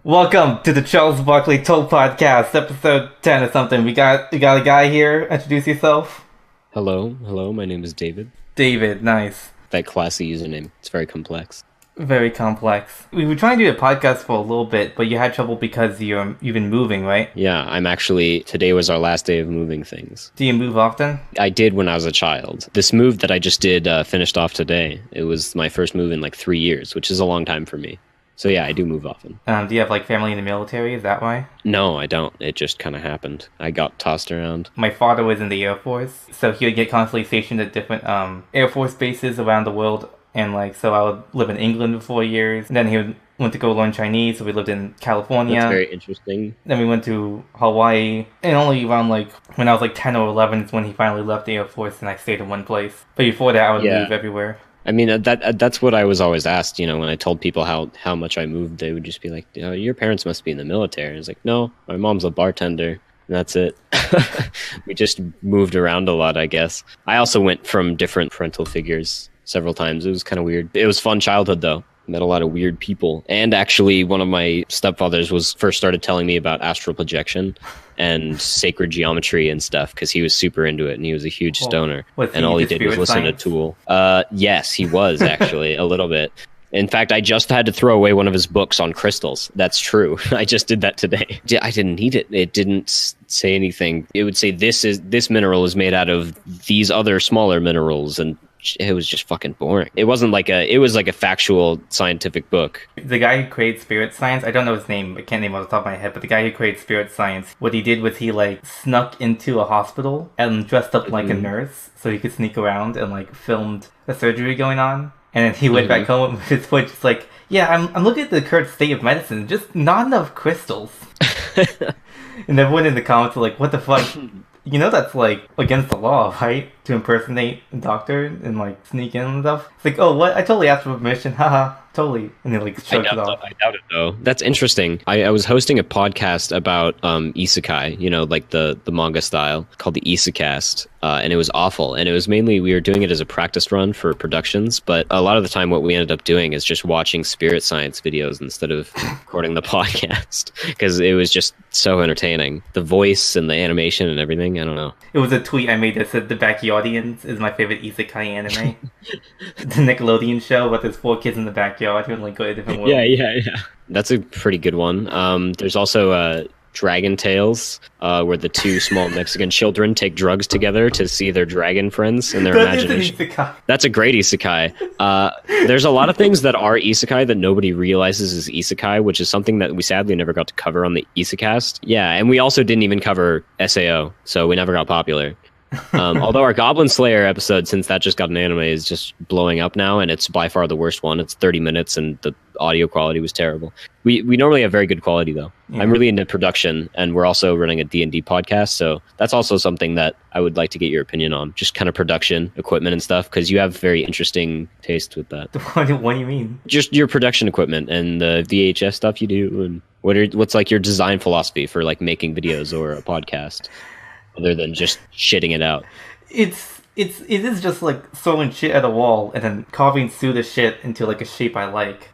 Welcome to the Charles Barkley Toll Podcast, episode 10 or something. We got a guy here. Introduce yourself. Hello, my name is David. David, nice. That classy username. It's very complex. Very complex. We were trying to do a podcast for a little bit, but you had trouble because you've been moving, right? Yeah, today was our last day of moving things. Do you move often? I did when I was a child. This move that I just did finished off today. It was my first move in like 3 years, which is a long time for me. So yeah, I do move often. Do you have like family in the military? Is that why? No, I don't. It just kind of happened. I got tossed around. My father was in the Air Force, so he would get constantly stationed at different Air Force bases around the world. And so I would live in England for 4 years. And then he went to go learn Chinese, so we lived in California. That's very interesting. Then we went to Hawaii. And only around when I was 10 or 11 is when he finally left the Air Force and I stayed in one place. But before that, I would move everywhere. I mean, that's what I was always asked, when I told people how much I moved, they would just be like, your parents must be in the military. I was like, no, my mom's a bartender, and that's it. We just moved around a lot, I guess. I also went from different parental figures several times. It was kind of weird. It was fun childhood, though. Met a lot of weird people. And actually, one of my stepfathers first started telling me about astral projection and sacred geometry and stuff because he was super into it and he was a huge stoner. And all he did was listen to Tool. Yes, he was actually a little bit. In fact, I just had to throw away one of his books on crystals. That's true. I just did that today. I didn't need it. It didn't say anything. It would say this mineral is made out of these other smaller minerals, and it was just fucking boring. It was like a factual scientific book. The guy who created spirit science, I don't know his name, I can't name it off the top of my head, but the guy who created spirit science, what he did was he snuck into a hospital and dressed up like a nurse so he could sneak around and filmed the surgery going on. And then he went back home with his foot just yeah, I'm looking at the current state of medicine, just not enough crystals. And everyone in the comments were like, what the fuck? That's against the law, right? To impersonate a doctor and sneak in and stuff. It's oh, what? I totally asked for permission. Haha, totally. And then shrugged it off. I doubt it though. That's interesting. I was hosting a podcast about isekai, the manga style, called the Isekast. And it was awful. And it was mainly, we were doing it as a practice run for productions. But a lot of the time what we ended up doing is just watching spirit science videos instead of recording the podcast. Because it was just so entertaining. The voice and the animation and everything, I don't know. It was a tweet I made that said the Backyardians is my favorite isekai anime. The Nickelodeon show, but there's 4 kids in the backyard who go to different worlds. Yeah. That's a pretty good one. There's also Dragon Tales, where the 2 small Mexican children take drugs together to see their dragon friends in their imagination. That's a great isekai. There's a lot of things that are isekai that nobody realizes is isekai, which is something that we sadly never got to cover on the Isekast. Yeah, and we also didn't even cover SAO, so we never got popular. Although our Goblin Slayer episode, since that just got an anime, is just blowing up now, and it's by far the worst one. It's 30 minutes, and the audio quality was terrible. We normally have very good quality, though. Yeah. I'm really into production, and we're also running a D&D podcast, so that's also something that I would like to get your opinion on, just kind of production, equipment and stuff, because you have very interesting taste with that. What do you mean? Just your production equipment and the VHS stuff you do, and what's your design philosophy for making videos or a podcast? Other than just shitting it out. It is just throwing shit at a wall and then carving through the shit into a shape I like.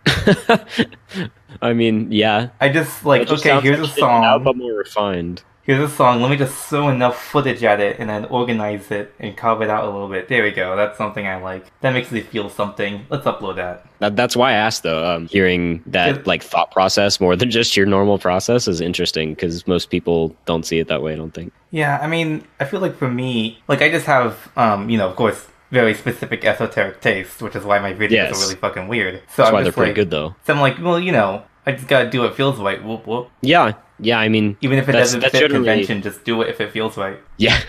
I mean, yeah. I just okay, here's a song. Out, but more refined. Here's a song, let me just throw enough footage at it and then organize it and carve it out a little bit. There we go, that's something I like. That makes me feel something. Let's upload that. That's why I asked, though. Hearing that thought process more than just your normal process is interesting, because most people don't see it that way, I don't think. Yeah, I mean, I feel for me, I just have, of course, very specific esoteric taste, which is why my videos are really fucking weird. So that's why they're pretty good, though. So I'm well, I just gotta do what feels right. Whoop, whoop. Yeah, I mean, even if it doesn't fit convention, just do it if it feels right. Yeah,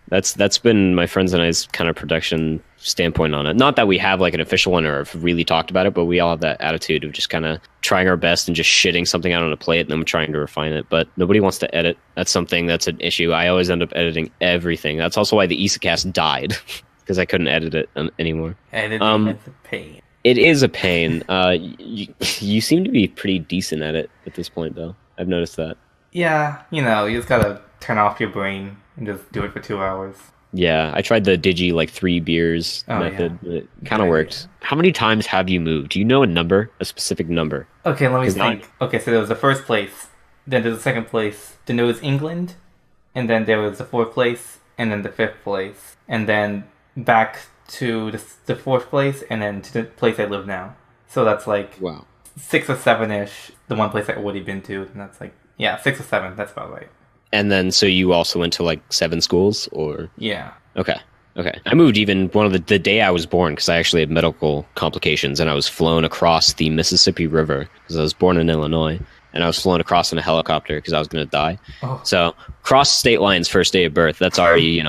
that's been my friends and I's kind of production standpoint on it. Not that we have an official one or have really talked about it, but we all have that attitude of just kind of trying our best and just shitting something out on a plate and then trying to refine it. But nobody wants to edit. That's an issue. I always end up editing everything. That's also why the Isekast died, because I couldn't edit it anymore. Editing is a pain. It is a pain. You seem to be pretty decent at it at this point, though. I've noticed that. Yeah, you just gotta turn off your brain and just do it for 2 hours. Yeah, I tried the Digi like 3 beers Oh, method. yeah. It kind of Good worked. idea. How many times have you moved? Do you know a number, a specific number? Okay, let me Because not. think. Okay, so there was the first place, then there was the second place, then there was England, and then there was the fourth place, and then the fifth place, and then back to the fourth place, and then to the place I live now. So that's like Wow. 6 or 7 ish. The one place I've already been to, and that's like, yeah, 6 or 7. That's about right. And then so you also went to like 7 schools, or Yeah. okay. Okay. I moved even one of the day I was born because I actually had medical complications and I was flown across the Mississippi River because I was born in Illinois and I was flown across in a helicopter because I was going to die. Oh. So cross state lines first day of birth. That's already,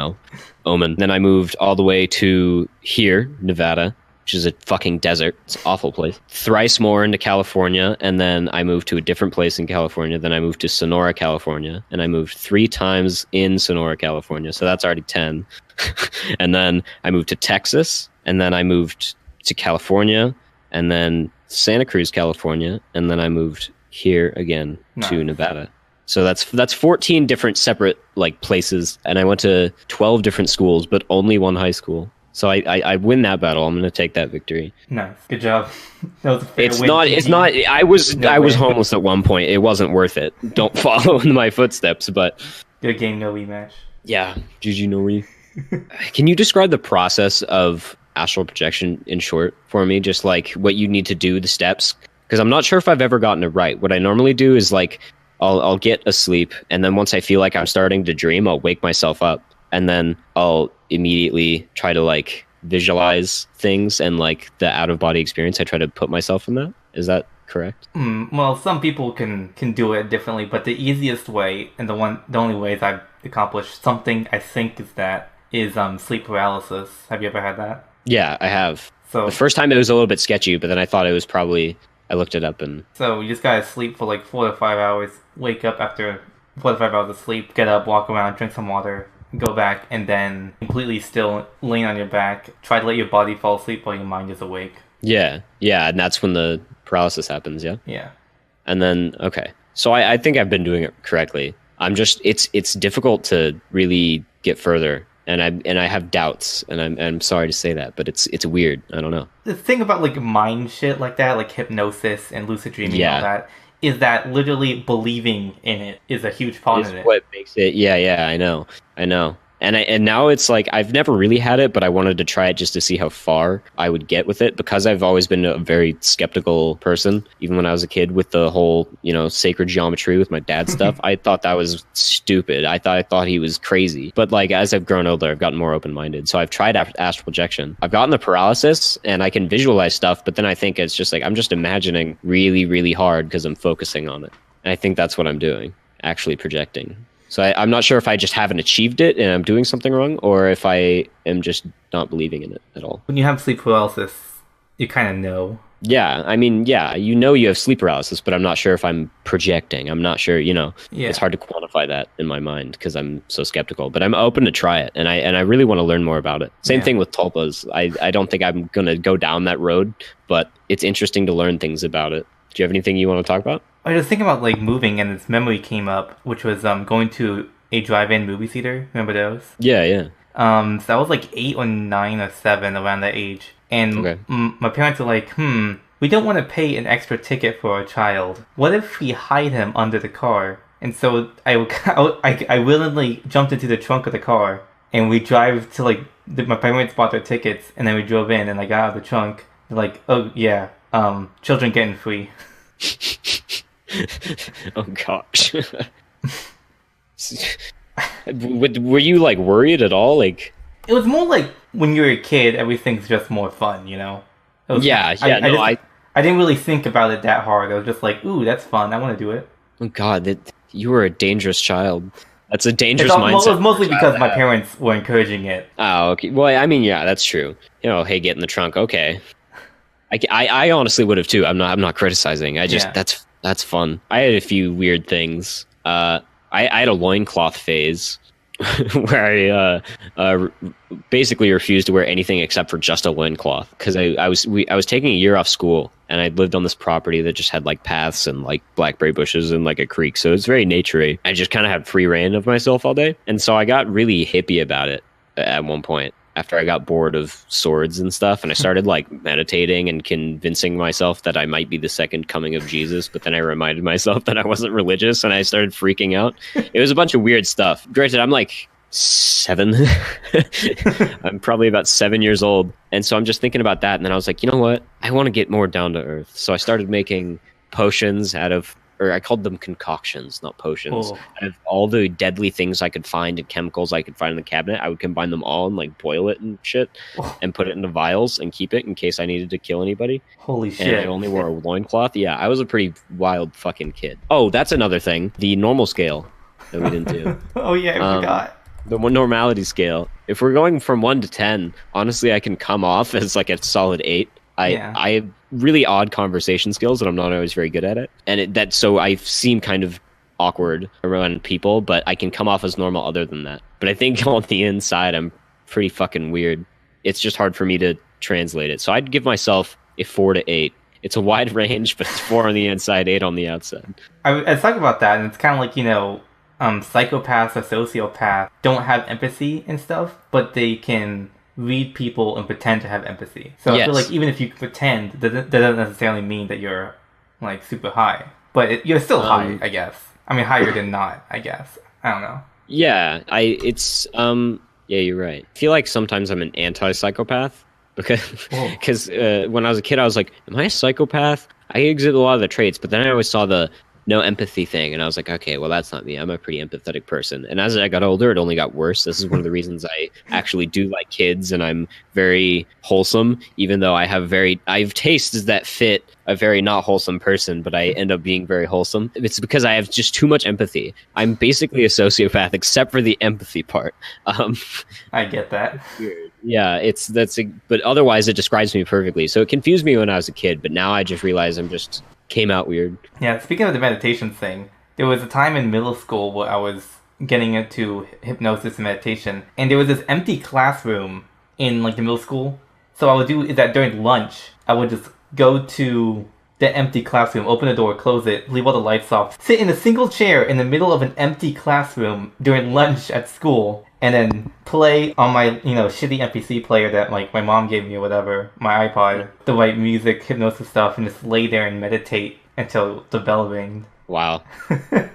omen. Then I moved all the way to here, Nevada, which is a fucking desert. It's an awful place. Thrice more into California, and then I moved to a different place in California. Then I moved to Sonora, California, and I moved 3 times in Sonora, California. So that's already 10. And then I moved to Texas, and then I moved to California, and then Santa Cruz, California, and then I moved here again to Nice. Nevada. So that's 14 different separate like places, and I went to 12 different schools, but only one high school. So I win that battle. I'm going to take that victory. Nice. Good job. That was a fair It's win. not. It's not. I was No I was way. homeless at one point. It wasn't worth it. Don't follow in my footsteps. But Good game, no rematch. yeah, Juju Nori. Can you describe the process of astral projection in short for me? Just like what you need to do, the steps. Because I'm not sure if I've ever gotten it right. What I normally do is like I'll get asleep, and then once I feel like I'm starting to dream, I'll wake myself up, and then I'll immediately try to like visualize things and like the out of body experience. I try to put myself in that. Is that correct? Well, some people can do it differently, but the easiest way and the only ways I've accomplished something I think is sleep paralysis. Have you ever had that? Yeah, I have. So The first time it was a little bit sketchy, but then I thought it was probably. I looked it up and so you just gotta sleep for like 4 to 5 hours, wake up after 4 to 5 hours of sleep, get up, walk around, drink some water, go back, and then completely still laying on your back, try to let your body fall asleep while your mind is awake. yeah, and that's when the paralysis happens. Yeah, Yeah. and then okay, so I think I've been doing it correctly. I'm just it's difficult to really get further, and I have doubts, and I'm sorry to say that, but it's weird. I don't know. The thing about like mind shit like that, like hypnosis and lucid dreaming and all Yeah. that, is that literally believing in it is a huge part Is of it. what makes it. Yeah, I know. And now it's like I've never really had it, but I wanted to try it just to see how far I would get with it because I've always been a very skeptical person. Even when I was a kid, with the whole sacred geometry with my dad's stuff, I thought that was stupid. I thought he was crazy. But like as I've grown older, I've gotten more open minded. So I've tried astral projection. I've gotten the paralysis, and I can visualize stuff, but then I think it's just like I'm just imagining really, really hard because I'm focusing on it. And I think that's what I'm doing, actually projecting. So I'm not sure if I just haven't achieved it and I'm doing something wrong, or if I am just not believing in it at all. When you have sleep paralysis, you kind of know. Yeah, I mean, yeah, you have sleep paralysis, but I'm not sure if I'm projecting. I'm not sure, Yeah. It's hard to quantify that in my mind because I'm so skeptical. But I'm open to try it, and I really want to learn more about it. Same Yeah. thing with tulpas. I don't think I'm gonna go down that road, but it's interesting to learn things about it. Do you have anything you want to talk about? I was thinking about like moving, and this memory came up, which was going to a drive-in movie theater. Remember those? Yeah. So I was like 8 or 9 or 7 around that age, and Okay. my parents were like, we don't want to pay an extra ticket for our child. What if we hide him under the car? And so I willingly jumped into the trunk of the car, and we drive to like my parents bought their tickets, and then we drove in, and I got out of the trunk. They're like, oh yeah, children getting free. Oh gosh. Were you like worried at all? Like, It was more like when you're a kid, everything's just more fun, you know? It was- I didn't really think about it that hard. I was just like, ooh, that's fun. I want to do it. oh god, you were a dangerous child. That's a dangerous It mindset. was mostly for a child because to my have. parents were encouraging it. Oh, okay. Well, I mean, yeah, that's true. Hey, get in the trunk. Okay. I honestly would have too. I'm not criticizing. I just Yeah. that's fun. I had a few weird things. I had a loincloth phase where I basically refused to wear anything except for just a loincloth because I was taking a year off school, and I lived on this property that just had like paths and like blackberry bushes and like a creek, so it's very naturey. I just kind of had free reign of myself all day, and so I got really hippie about it. at one point after I got bored of swords and stuff, and I started like meditating and convincing myself that I might be the second coming of Jesus, but then I reminded myself that I wasn't religious and I started freaking out. It was a bunch of weird stuff. Granted, I'm like 7. I'm probably about 7 years old, and so I'm just thinking about that, and then I was like, you know what? I want to get more down to earth. So I started making potions out of, or I called them concoctions, not potions. Oh. Out of all the deadly things I could find and chemicals I could find in the cabinet, I would combine them all and like boil it and shit Oh. and put it into vials and keep it in case I needed to kill anybody. Holy And I shit. only wore a loincloth. Yeah, I was a pretty wild fucking kid. Oh, that's another thing. The normal scale that we didn't do. Oh yeah, I forgot. The one normality scale. If we're going from 1 to 10, honestly, I can come off as like a solid 8. I have really odd conversation skills, and I'm not always very good at it. And so I seem kind of awkward around people, but I can come off as normal other than that. But I think on the inside, I'm pretty fucking weird. It's just hard for me to translate it. So I'd give myself a 4 to 8. It's a wide range, but it's 4 on the inside, 8 on the outside. I was talking about that, and it's kind of like, psychopaths or sociopaths don't have empathy and stuff, but they can read people and pretend to have empathy. So I feel like even if you pretend, that doesn't necessarily mean that you're like super high, but you're still high, I guess. I mean, higher than not, I guess. I don't know. Yeah, yeah, you're right. I feel like sometimes I'm an anti-psychopath because when I was a kid, I was like, am I a psychopath? I exhibit a lot of the traits, but then I always saw the no empathy thing, and I was like, okay, well, that's not me. I'm a pretty empathetic person. And as I got older, it only got worse. This is one of the reasons I actually do like kids, and I'm very wholesome, even though I've tastes that fit a very not wholesome person, but I end up being very wholesome. It's because I have just too much empathy. I'm basically a sociopath, except for the empathy part. I get that. Yeah, but otherwise it describes me perfectly. So it confused me when I was a kid, but now I just realize came out weird. Yeah, speaking of the meditation thing, there was a time in middle school where I was getting into hypnosis and meditation, and there was this empty classroom in like the middle school. So what I would do is that during lunch, I would just go to the empty classroom, open the door, close it, leave all the lights off, sit in a single chair in the middle of an empty classroom during lunch at school, and then play on my, shitty MP3 player that like my mom gave me or whatever, my iPod, the right music, hypnosis stuff, and just lay there and meditate until the bell rang. Wow,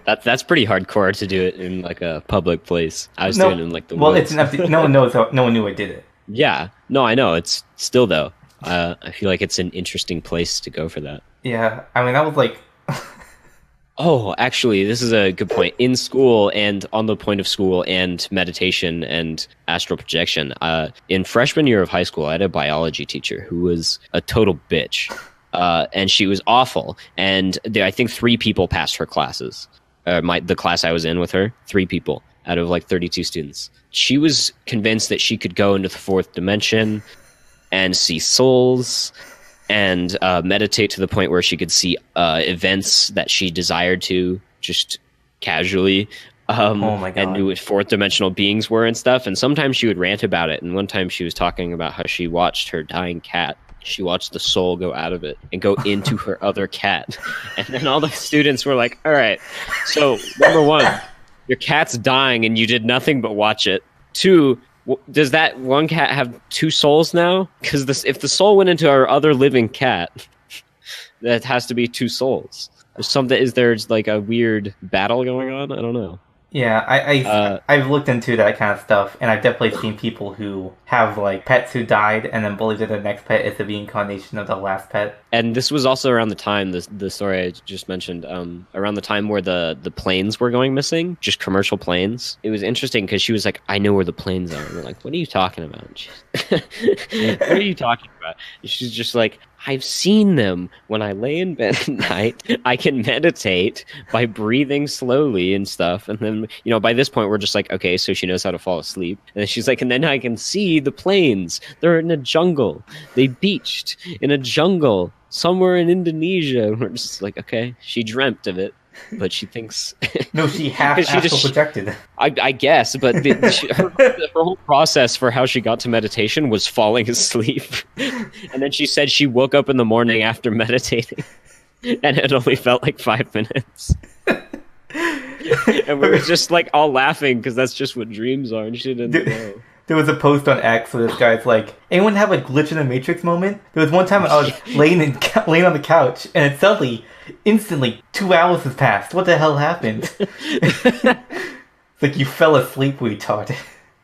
that's pretty hardcore to do it in like a public place. I was doing it in like the woods. It's an empty. No one knows. No one knew I did it. Yeah, no, I know. It's still though. I feel like it's an interesting place to go for that. Yeah, I mean that was like. Oh, actually, this is a good point. In school and on the point of school and meditation and astral projection, in freshman year of high school, I had a biology teacher who was a total bitch. And she was awful. And I think 3 people passed her classes. The class I was in with her, 3 people out of like 32 students. She was convinced that she could go into the 4th dimension and see souls and meditate to the point where she could see events that she desired to just casually. Oh my God. And knew what 4th dimensional beings were and stuff. And sometimes she would rant about it. And one time she was talking about how she watched her dying cat. She watched the soul go out of it and go into her other cat. And then all the students were like, all right, so number 1, your cat's dying and you did nothing but watch it. 2, does that one cat have 2 souls now? Because if the soul went into our other living cat, that has to be 2 souls. Is there like a weird battle going on? I don't know. Yeah, I've looked into that kind of stuff, and I've definitely seen people who have like pets who died and then believe that their next pet is the reincarnation of the last pet. And this was also around the time, the story I just mentioned, around the time where the planes were going missing, just commercial planes. It was interesting because she was like, I know where the planes are. And we're like, what are you talking about? What are you talking about? And she's just like, I've seen them when I lay in bed at night. I can meditate by breathing slowly and stuff. And then, by this point, we're just like, okay, so she knows how to fall asleep. And then she's like, and then I can see the planes. They're in a jungle. They beached in a jungle somewhere in Indonesia. And we're just like, okay, she dreamt of it. But she thinks... No, she astral projected. I guess, but her whole process for how she got to meditation was falling asleep. And then she said she woke up in the morning after meditating, and it only felt like 5 minutes. And we were just like all laughing because that's just what dreams are, and she didn't know. There was a post on X where this guy's like, anyone have a glitch in the Matrix moment? There was one time I was laying on the couch, and it suddenly, instantly, 2 hours has passed. What the hell happened? It's like you fell asleep, retard.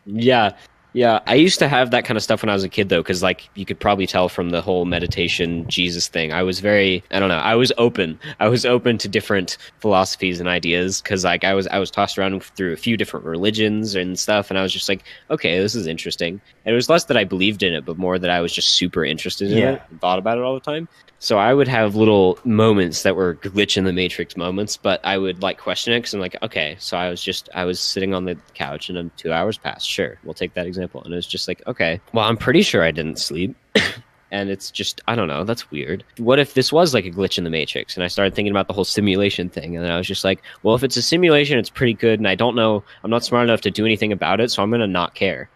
Yeah. Yeah, I used to have that kind of stuff when I was a kid, though, because, like, you could probably tell from the whole meditation Jesus thing. I was very, I don't know, I was open. I was open to different philosophies and ideas, because, like, I was tossed around through a few different religions and stuff, and I was just like, okay, this is interesting. And it was less that I believed in it, but more that I was just super interested in it and thought about it all the time. So I would have little moments that were glitch in the Matrix moments, but I would like question it because I'm like, okay, so I was sitting on the couch and then 2 hours passed. Sure, we'll take that example. And it was just like, okay, well, I'm pretty sure I didn't sleep. And it's just, I don't know, that's weird. What if this was like a glitch in the Matrix? And I started thinking about the whole simulation thing. And then I was just like, well, if it's a simulation, it's pretty good. And I don't know, I'm not smart enough to do anything about it. So I'm going to not care.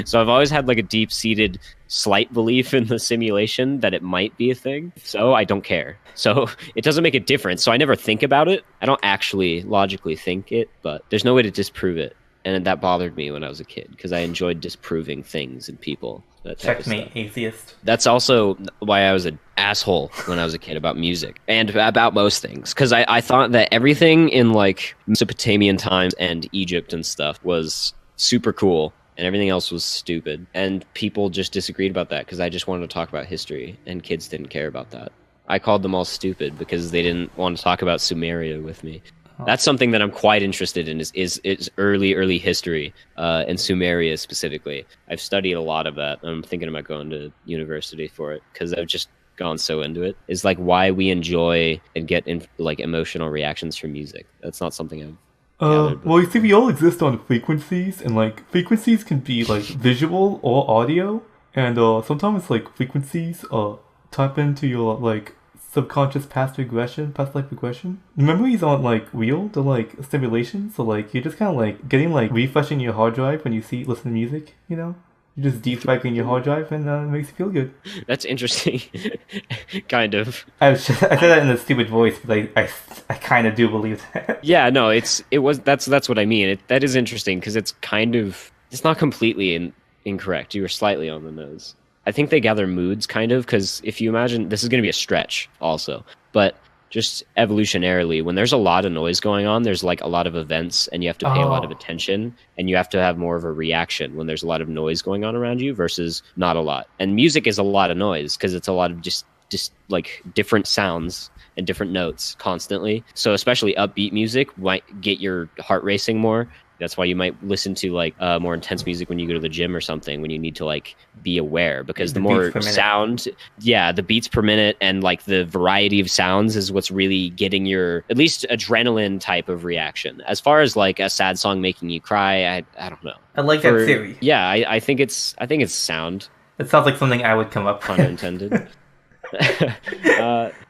So I've always had like a deep-seated slight belief in the simulation that it might be a thing. So I don't care. So it doesn't make a difference. So I never think about it. I don't actually logically think it, but there's no way to disprove it. And that bothered me when I was a kid because I enjoyed disproving things and people. Checkmate, atheist. That's also why I was an asshole when I was a kid about music and about most things. Because I thought that everything in like Mesopotamian times and Egypt and stuff was super cool. And everything else was stupid. And people just disagreed about that because I just wanted to talk about history. And kids didn't care about that. I called them all stupid because they didn't want to talk about Sumeria with me. That's something that I'm quite interested in is early history and Sumeria specifically. I've studied a lot of that. I'm thinking about going to university for it because I've just gone so into it. Is like why we enjoy and get like emotional reactions from music. That's not something I've well, you see, we all exist on frequencies, and like frequencies can be like visual or audio, and sometimes like frequencies tap into your like subconscious past life regression. Memories aren't like real; they're like simulations. So like you're just kind of like getting like refreshing your hard drive when you listen to music. You know, you're just deep-cycling your hard drive, and it makes you feel good. That's interesting, kind of. I said that in a stupid voice, but I kind of do believe that. Yeah, no, that's what I mean. That is interesting because it's not completely incorrect. You were slightly on the nose. I think they gather moods kind of because if you imagine this is going to be a stretch also, but just evolutionarily, when there's a lot of noise going on, there's like a lot of events and you have to pay a lot of attention and you have to have more of a reaction when there's a lot of noise going on around you versus not a lot. And music is a lot of noise because it's a lot of just like different sounds and different notes constantly. So especially upbeat music might get your heart racing more. That's why you might listen to like more intense music when you go to the gym or something, when you need to like be aware because the more sound, the beats per minute and like the variety of sounds is what's really getting your at least adrenaline type of reaction. As far as like a sad song making you cry, I don't know. I like that theory. Yeah, I think it's sound. It sounds like something I would come up with. Pun intended.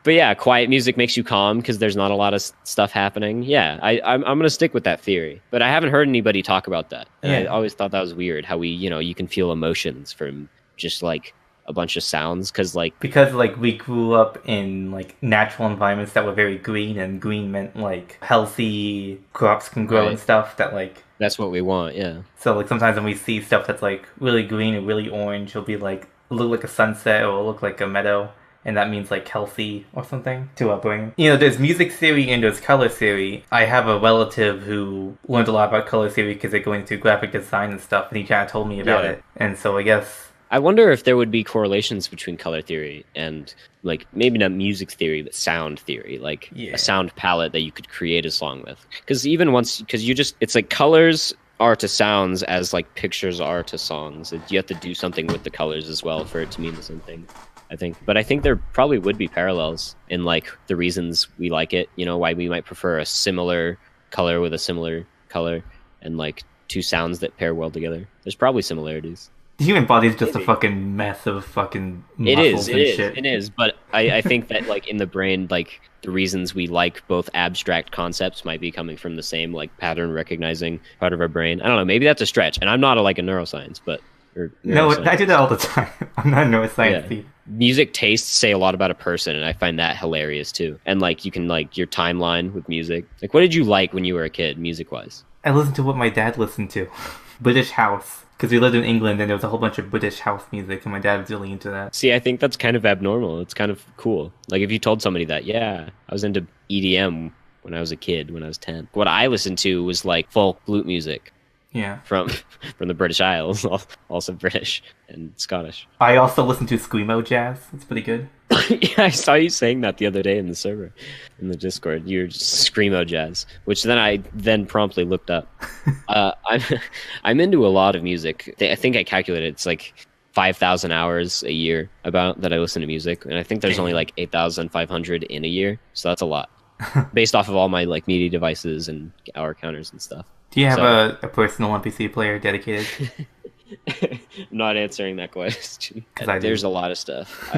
But yeah, quiet music makes you calm because there's not a lot of stuff happening. Yeah, I'm gonna stick with that theory, but I haven't heard anybody talk about that. And I always thought that was weird how you can feel emotions from just like a bunch of sounds because we grew up in like natural environments that were very green, and green meant like healthy crops can grow and stuff that like. That's what we want, yeah. So like sometimes when we see stuff that's like really green or really orange, it'll be like look like a sunset or look like a meadow. And that means like healthy or something to our brain. You know, there's music theory and there's color theory. I have a relative who learned a lot about color theory because they're going through graphic design and stuff, and he kind of told me about it. And so I guess... I wonder if there would be correlations between color theory and, like, maybe not music theory, but sound theory. Like, a sound palette that you could create a song with. Because it's like colors are to sounds as, like, pictures are to songs. You have to do something with the colors as well for it to mean the same thing. I think. But I think there probably would be parallels in like the reasons we like it, why we might prefer a similar color with a similar color and like two sounds that pair well together. There's probably similarities. The human body is just a fucking mess of fucking muscles and shit. It is, but I think that like in the brain, like the reasons we like both abstract concepts might be coming from the same like pattern recognizing part of our brain. I don't know, maybe that's a stretch. And I'm not a neuroscience, but no, I do that all the time. I'm not a neuroscience thief. Music tastes say a lot about a person, and I find that hilarious too. And like you can like your timeline with music. Like, what did you like when you were a kid, music wise? I listened to what my dad listened to. British house. Because we lived in England and there was a whole bunch of British house music, and my dad was really into that. See, I think that's kind of abnormal. It's kind of cool. Like if you told somebody that, yeah, I was into EDM when I was a kid, when I was 10. What I listened to was like folk flute music. Yeah. From the British Isles, also British and Scottish. I also listen to Screamo jazz. It's pretty good. Yeah, I saw you saying that the other day in the server, in the Discord. You're just Screamo jazz, which then I promptly looked up. I'm into a lot of music. I think I calculated it's like 5,000 hours a year about that I listen to music, and I think there's only like 8,500 in a year, so that's a lot, based off of all my like media devices and hour counters and stuff. Do you have a personal NPC player dedicated? I'm not answering that question. There's a lot of stuff.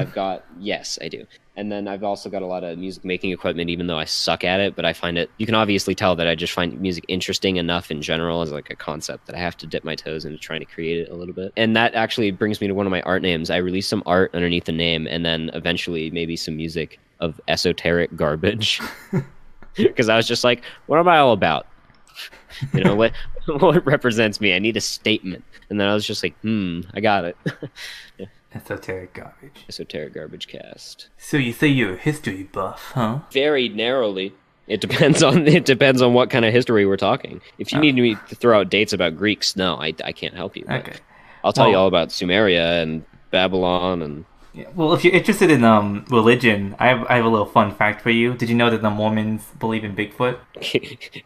Yes, I do. And then I've also got a lot of music making equipment, even though I suck at it, but I find it, you can obviously tell that I just find music interesting enough in general as like a concept that I have to dip my toes into trying to create it a little bit. And that actually brings me to one of my art names. I released some art underneath the name, and then eventually maybe some music of esoteric garbage. Because I was just like, what am I all about? You know, what represents me? I need a statement. And then I was just like, I got it. Yeah. Esoteric garbage. Esoteric garbage cast. So you say you're a history buff, huh? Very narrowly. It depends on what kind of history we're talking. If you need me to throw out dates about Greeks, no, I can't help you. Okay. I'll tell you all about Sumeria and Babylon and... Yeah, well, if you're interested in religion, I have a little fun fact for you. Did you know that the Mormons believe in Bigfoot?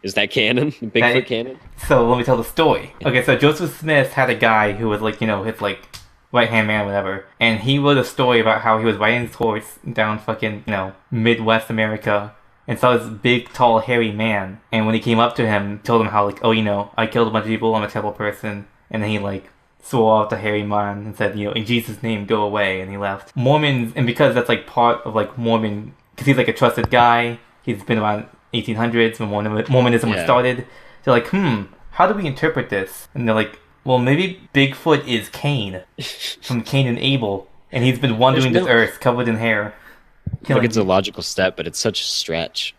Is that canon? Bigfoot canon? So let me tell the story. Okay, so Joseph Smith had a guy who was like, his like right-hand man or whatever, and he wrote a story about how he was riding his horse down fucking, Midwest America and saw this big, tall, hairy man. And when he came up to him, told him how like, I killed a bunch of people, I'm a terrible person. And then he like swore off the hairy man and said, in Jesus' name, go away, and he left. Mormons, and because that's like part of like Mormon, because he's like a trusted guy, he's been around 1800s when Mormonism was started, they're like, how do we interpret this? And they're like, well, maybe Bigfoot is Cain, from Cain and Abel, and he's been wandering this earth covered in hair. I think it's a logical step, but it's such a stretch.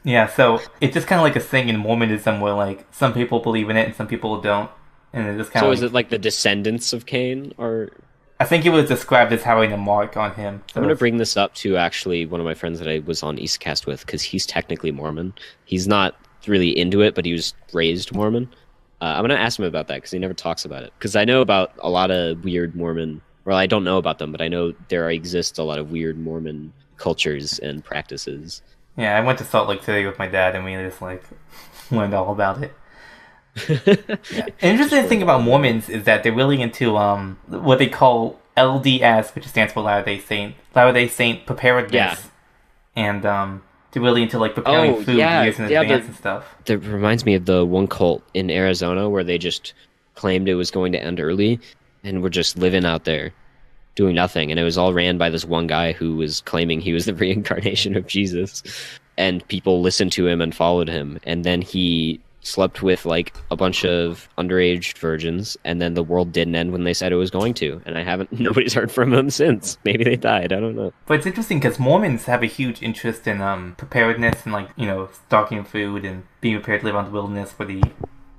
Yeah, so it's just kind of like a thing in Mormonism where like some people believe in it and some people don't. And it just kind of is it like the descendants of Cain, or? I think it was described as having a mark on him. So I'm going to bring this up to actually one of my friends that I was on Eastcast with, because he's technically Mormon. He's not really into it, but he was raised Mormon. I'm going to ask him about that, because he never talks about it. Because I know about a lot of weird Mormon... Well, I don't know about them, but I know there exists a lot of weird Mormon cultures and practices. Yeah, I went to Salt Lake City with my dad, and we just like learned all about it. Yeah. An interesting thing about Mormons is that they're really into what they call LDS, which stands for Latter-day Saint preparedness. Yeah. And they're really into like preparing food years in advance and stuff. That reminds me of the one cult in Arizona where they just claimed it was going to end early and were just living out there doing nothing, and it was all ran by this one guy who was claiming he was the reincarnation of Jesus, and people listened to him and followed him, and then he slept with like a bunch of underage virgins, and then the world didn't end when they said it was going to, and nobody's heard from them since. Maybe they died, I don't know. But it's interesting because Mormons have a huge interest in preparedness and like stocking food and being prepared to live on the wilderness for the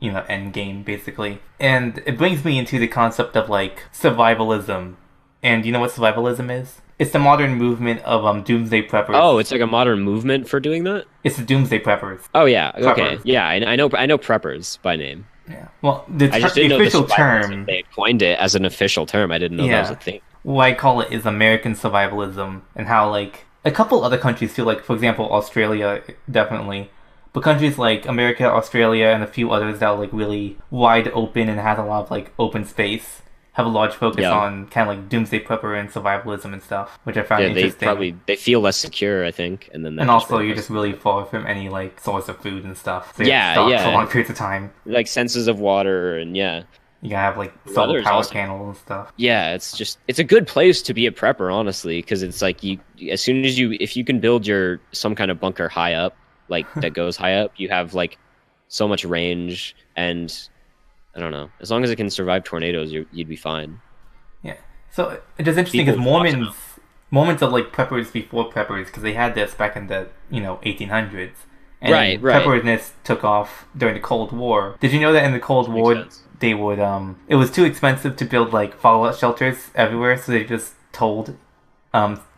end game basically. And it brings me into the concept of like survivalism. And you know what survivalism is? It's the modern movement of doomsday preppers. Oh, it's like a modern movement for doing that? It's the doomsday preppers. Oh yeah, okay. Yeah, I know preppers by name. Yeah. Well, the official term, they coined it as an official term. I didn't know that was a thing. What I call it is American survivalism, and how like a couple other countries feel like, for example, Australia definitely, but countries like America, Australia, and a few others that are like really wide open and have a lot of like open space, have a large focus on kind of like doomsday prepper and survivalism and stuff, which I found interesting. They feel less secure, I think, and also you're just really far from any like source of food and stuff. So for long periods of time, like senses of water and you gotta have like solar power panels and stuff. Yeah, it's a good place to be a prepper, honestly, because it's like if you can build some kind of bunker high up, like that goes high up, you have like so much range, and I don't know. As long as it can survive tornadoes, you'd be fine. Yeah. So it's just interesting because Mormons are like preppers before preppers, because they had this back in the 1800s. And right. Prepperness took off during the Cold War. Did you know that in the Cold War, they would it was too expensive to build like fallout shelters everywhere, so they just told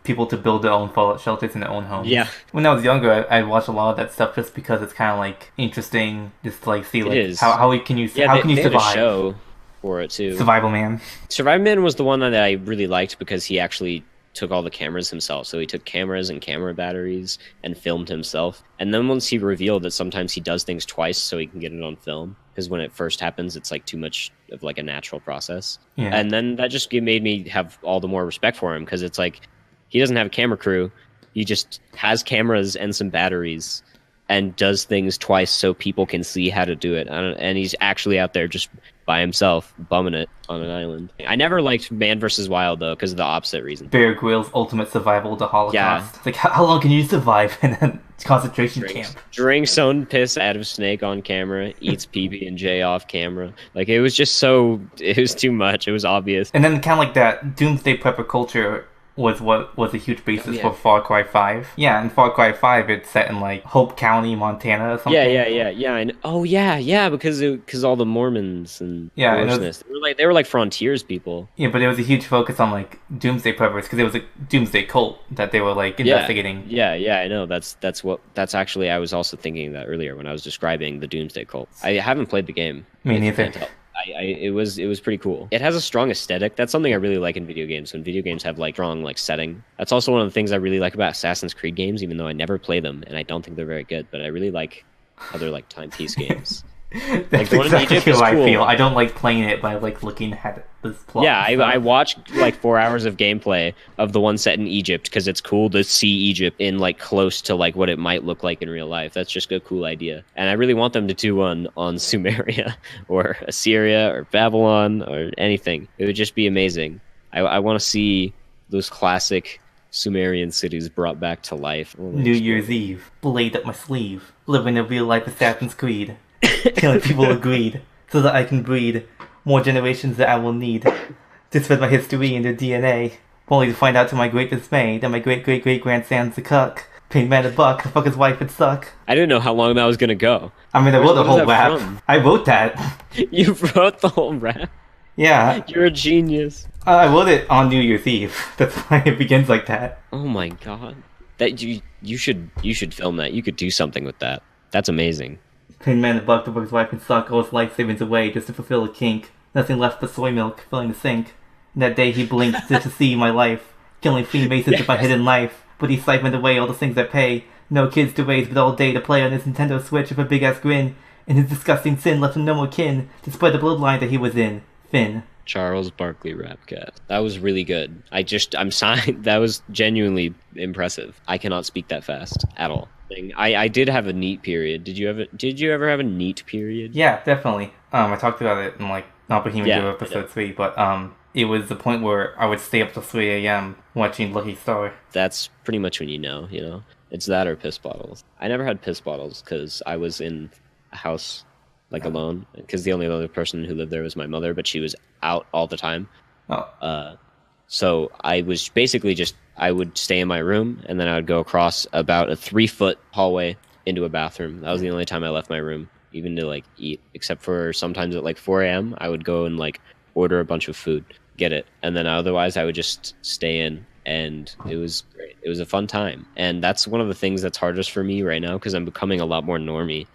people to build their own fallout shelters in their own homes. Yeah. When I was younger, I'd watch a lot of that stuff just because it's kind of like interesting, just to like see like is. how can you how can you they had survive? a show for it too. Survival Man. Survival Man was the one that I really liked because he actually took all the cameras himself. So he took cameras and camera batteries and filmed himself. And then once he revealed that sometimes he does things twice so he can get it on film, because when it first happens, it's like too much of like a natural process. Yeah. And then that just made me have all the more respect for him, because it's like he doesn't have a camera crew. He just has cameras and some batteries and does things twice so people can see how to do it. And he's actually out there just by himself, bumming it on an island. I never liked Man vs. Wild, though, because of the opposite reason. Bear Grylls' ultimate survival, the Holocaust. Yeah. It's like, how long can you survive in a concentration camp? Drinks own piss out of Snake on camera, eats PB&J off camera. Like, it was just so... It was too much. It was obvious. And then kind of like that doomsday prepper culture was what was a huge basis for Far Cry 5. Yeah, in Far Cry 5, it's set in like Hope County, Montana, or something. Yeah. Because all the Mormons and they were like frontiers people. Yeah, but there was a huge focus on like doomsday preppers because it was a doomsday cult that they were like investigating. Yeah, I know. That's actually, I was also thinking that earlier when I was describing the doomsday cult. I haven't played the game. Me neither. It was pretty cool. It has a strong aesthetic. That's something I really like in video games. When video games have like strong like setting. That's also one of the things I really like about Assassin's Creed games, even though I never play them and I don't think they're very good. But I really like other like timepiece games. That's like, exactly how I feel. I don't like playing it, but I like looking at this plot. Yeah, I watched like 4 hours of gameplay of the one set in Egypt because it's cool to see Egypt in like close to like what it might look like in real life. That's just a cool idea, and I really want them to do one on Sumeria or Assyria or Babylon or anything. It would just be amazing. I want to see those classic Sumerian cities brought back to life. New Year's Eve, blade up my sleeve, living a real life Assassin's Creed. Killing people with greed, so that I can breed more generations that I will need to spread my history and their DNA, only to find out to my great dismay that my great-great-great-grandson's a cuck. Paid man $1 to fuck his wife would suck. I didn't know how long that was gonna go. I mean, I wrote the whole rap. From? I wrote that. You wrote the whole rap? Yeah. You're a genius. I wrote it on New Year's Eve. That's why it begins like that. Oh my god. That you should film that. You could do something with that. That's amazing. Paid man $1 to fuck his wife and suck all his life savings away just to fulfill a kink. Nothing left but soy milk filling the sink. And that day he blinked just to see my life. Killing Freemasons with my hidden life. But he siphoned away all the things that pay. No kids to raise but all day to play on his Nintendo Switch with a big ass grin. And his disgusting sin left him no more kin to spread the bloodline that he was in. Finn. Charles Barkley Rapcat. That was really good. I'm signed. That was genuinely impressive. I cannot speak that fast at all. I did have a neat period. Did you ever have a neat period? Yeah, definitely. I talked about it in like Not Bohemian Grove episode 3, but it was the point where I would stay up till 3 a.m. watching Lucky Star. That's pretty much when you know. It's that or piss bottles. I never had piss bottles because I was in a house like alone, because the only other person who lived there was my mother, but she was out all the time. So I was basically I would stay in my room, and then I would go across about a 3-foot hallway into a bathroom. That was the only time I left my room, even to like eat, except for sometimes at like 4 a.m. I would go and like order a bunch of food, get it, and then otherwise I would just stay in, and it was great. It was a fun time, and that's one of the things that's hardest for me right now because I'm becoming a lot more normie.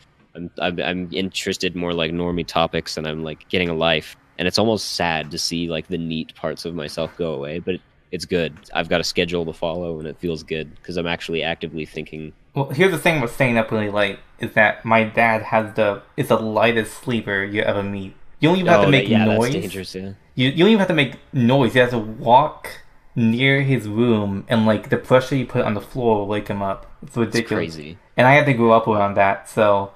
I'm interested in more like normie topics, and I'm like getting a life. And it's almost sad to see like the neat parts of myself go away, but it's good. I've got a schedule to follow, and it feels good because I'm actually actively thinking. Well, here's the thing with staying up really late is that my dad is the lightest sleeper you ever meet. You don't even have to make noise. That's dangerous, yeah. You don't even have to make noise. You have to walk near his room, and like the pressure you put on the floor will wake him up. It's ridiculous. It's crazy. And I had to grow up around that, so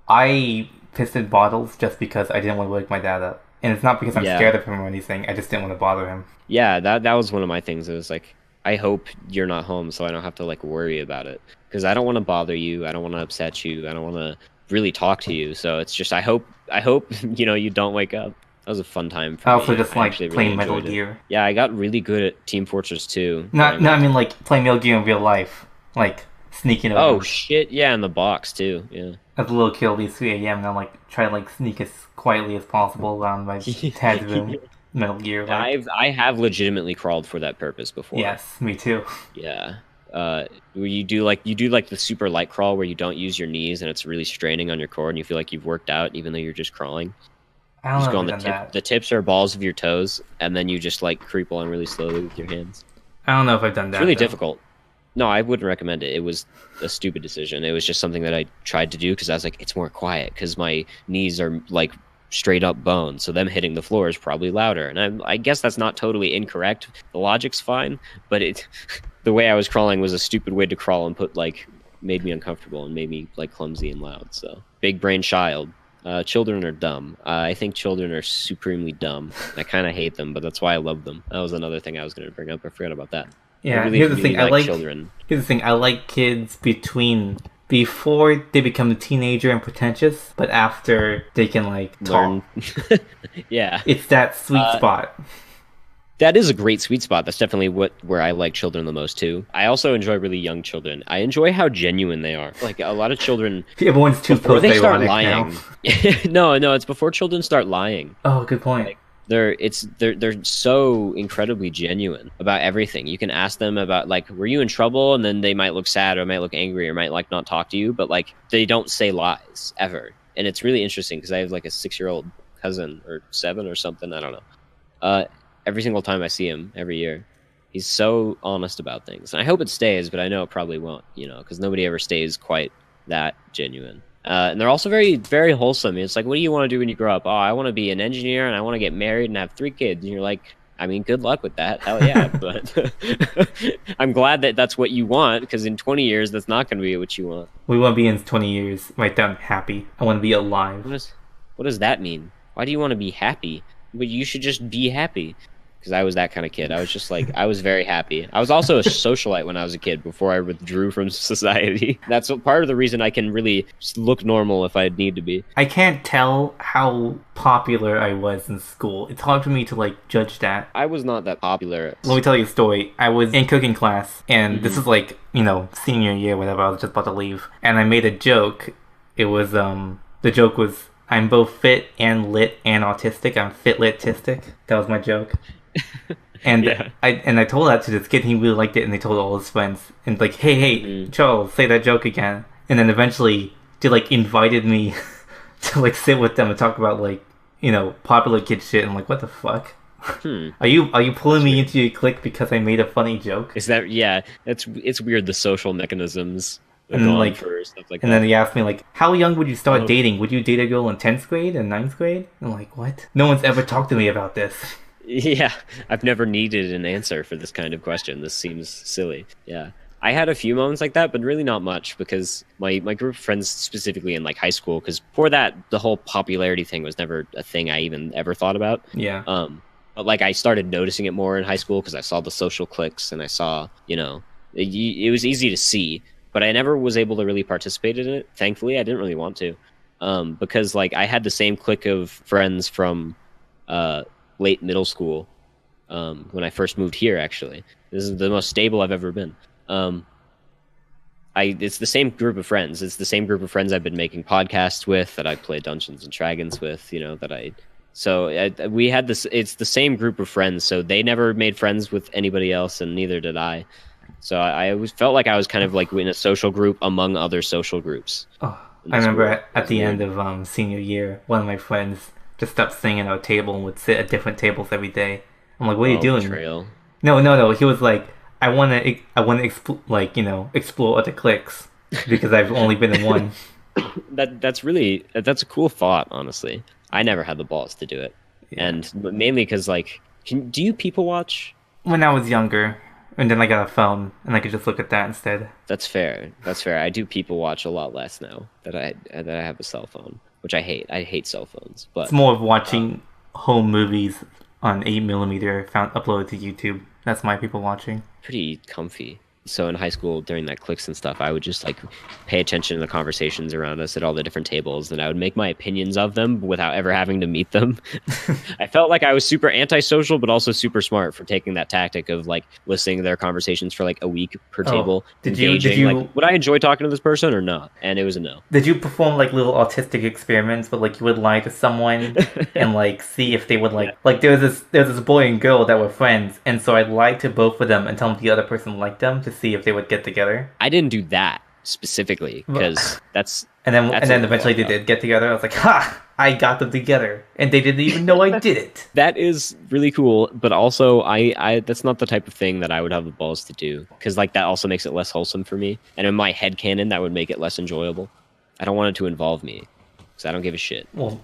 I pissed in bottles just because I didn't want to wake my dad up. And it's not because I'm scared of him or anything. I just didn't want to bother him. Yeah, that was one of my things. It was like, I hope you're not home so I don't have to like worry about it. Because I don't want to bother you. I don't want to upset you. I don't want to really talk to you. So it's just, I hope you don't wake up. That was a fun time for me. I also just like playing Metal Gear. Yeah, I got really good at Team Fortress 2. No, I mean like playing Metal Gear in real life. Like sneaking around. Oh shit, yeah, in the box too, yeah. As a little kid, it'll be 3 a.m. and I'm like try to like sneak as quietly as possible around my dad's room. Metal Gear, like. I have legitimately crawled for that purpose before. Yes, me too. Yeah. Where you do like the super light crawl where you don't use your knees and it's really straining on your core and you feel like you've worked out even though you're just crawling. I You don't just know go if on I've the done tip. that. The tips are balls of your toes, and then you just like creep on really slowly with your hands. I don't know if I've done It's that really though. difficult. No, I wouldn't recommend it. It was a stupid decision. It was just something that I tried to do because I was like, it's more quiet because my knees are like straight up bone, so them hitting the floor is probably louder. And I guess that's not totally incorrect. The logic's fine, but the way I was crawling was a stupid way to crawl and made me uncomfortable and made me like clumsy and loud. So big brain child. Children are dumb. I think children are supremely dumb. I kind of hate them, but that's why I love them. That was another thing I was going to bring up. I forgot about that. I Yeah, really, here's the really thing. I like like. children. Here's the thing. I like kids before they become a teenager and pretentious, but after they can like talk. Learn. Yeah. It's that sweet spot. That is a great sweet spot. That's definitely where I like children the most too. I also enjoy really young children. I enjoy how genuine they are. Like a lot of children, Everyone's too before they start post-ironic lying. now. No, it's before children start lying. Oh, good point. Like, they're so incredibly genuine about everything. You can ask them about like, were you in trouble? And then they might look sad or might look angry or might like not talk to you, but like they don't say lies ever. And it's really interesting because I have like a 6-year-old cousin or 7 or something. I don't know. Every single time I see him every year, he's so honest about things. And I hope it stays, but I know it probably won't, because nobody ever stays quite that genuine. And they're also very, very wholesome. It's like, what do you want to do when you grow up? Oh, I want to be an engineer and I want to get married and have 3 kids. And you're like, I mean, good luck with that. Hell yeah. But I'm glad that that's what you want because in 20 years, that's not going to be what you want. We want to be in 20 years. Write down happy. I want to be alive. What does that mean? Why do you want to be happy? But you should just be happy. Because I was that kind of kid. I was just like, I was very happy. I was also a socialite when I was a kid before I withdrew from society. That's part of the reason I can really look normal if I need to be. I can't tell how popular I was in school. It's hard for me to like judge that. I was not that popular. Let me tell you a story. I was in cooking class, and this is like, senior year, whatever. I was just about to leave. And I made a joke. It was, the joke was, I'm both fit and lit and autistic. I'm fit, lit-tistic. That was my joke. And Yeah. I told that to this kid, and he really liked it, and they told all his friends, and like, hey, Charles, say that joke again. And then eventually, they like invited me to like sit with them and talk about like, popular kid shit. And like, what the fuck? Are you pulling me into your clique because I made a funny joke? Is that, yeah, it's weird the social mechanisms And then, like, for stuff like and that. then he asked me like, how young would you start dating? Would you date a girl in 10th grade and 9th grade? I'm like, what? No one's ever talked to me about this. Yeah, I've never needed an answer for this kind of question. This seems silly. Yeah. I had a few moments like that, but really not much because my group of friends specifically in like high school, because before that, the whole popularity thing was never a thing I even ever thought about. Yeah. But like I started noticing it more in high school because I saw the social cliques and I saw, it was easy to see, but I never was able to really participate in it. Thankfully, I didn't really want to, because like I had the same clique of friends from, late middle school when I first moved here. Actually, this is the most stable I've ever been. It's the same group of friends. It's the same group of friends I've been making podcasts with, that I play Dungeons and Dragons with. We had this. It's the same group of friends. So they never made friends with anybody else, and neither did I. So I always felt like I was kind of like in a social group among other social groups. Oh, I remember at the end of senior year, one of my friends just stopped sitting at our table and would sit at different tables every day. I'm like, what are you doing? Betrayal. No. He was like, I want to explore other cliques because I've only been in one. That's a cool thought. Honestly, I never had the balls to do it, and mainly because like, do you people watch? When I was younger, and then I got a phone, and I could just look at that instead. That's fair. I do people watch a lot less now that I have a cell phone, which I hate. I hate cell phones, but It's more of watching home movies on 8mm uploaded to YouTube. That's my people watching. pretty comfy. So in high school, during that cliques and stuff, I would just like pay attention to the conversations around us at all the different tables, and I would make my opinions of them without ever having to meet them. I felt like I was super antisocial, but also super smart for taking that tactic of like listening to their conversations for like a week per Oh, table, did engaging. Like, you would I enjoy talking to this person or not? And it was a no. did you perform like little autistic experiments where like you would lie to someone and like see if they would Yeah. like there was this boy and girl that were friends, and so I lied to both of them and tell them the other person liked them to see if they would get together. I didn't do that specifically But- because that's And then a eventually they fucked up. did get together. I was like, ha! I got them together, and they didn't even know I did it. That is really cool, but also I that's not the type of thing that I would have the balls to do because like that also makes it less wholesome for me. And in my head canon, that would make it less enjoyable. I don't want it to involve me because I don't give a shit. Well,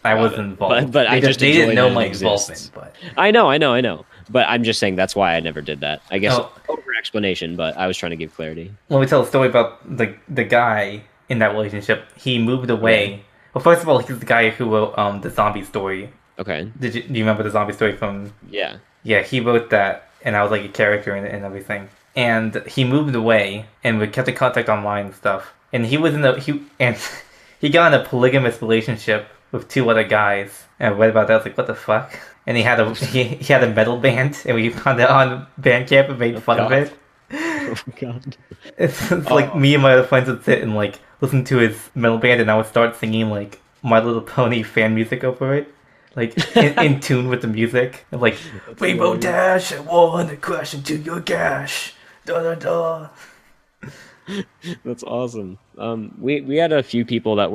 I was involved, But I just they didn't enjoy know that my it exists. involvement. But I know. But I'm just saying that's why I never did that. I guess Oh. over explanation, but I was trying to give clarity. let me tell a story about the guy in that relationship. He moved away. Well, first of all, he's the guy who wrote the zombie story. Okay. Do you remember the zombie story from? Yeah. Yeah, he wrote that, and I was like a character in it and everything. And he moved away, and we kept in contact online and stuff. And he was in he got in a polygamous relationship with two other guys. And I read about that. I was like, what the fuck? And he had a metal band, and we found it on Bandcamp and made fun of God. it. Oh God. It's like me and my other friends would sit and like listen to his metal band, and I would start singing like My Little Pony fan music over it, like in tune with the music. And, like Rainbow Dash, I wanna crash into your gash. Da da da. That's awesome. We had a few people that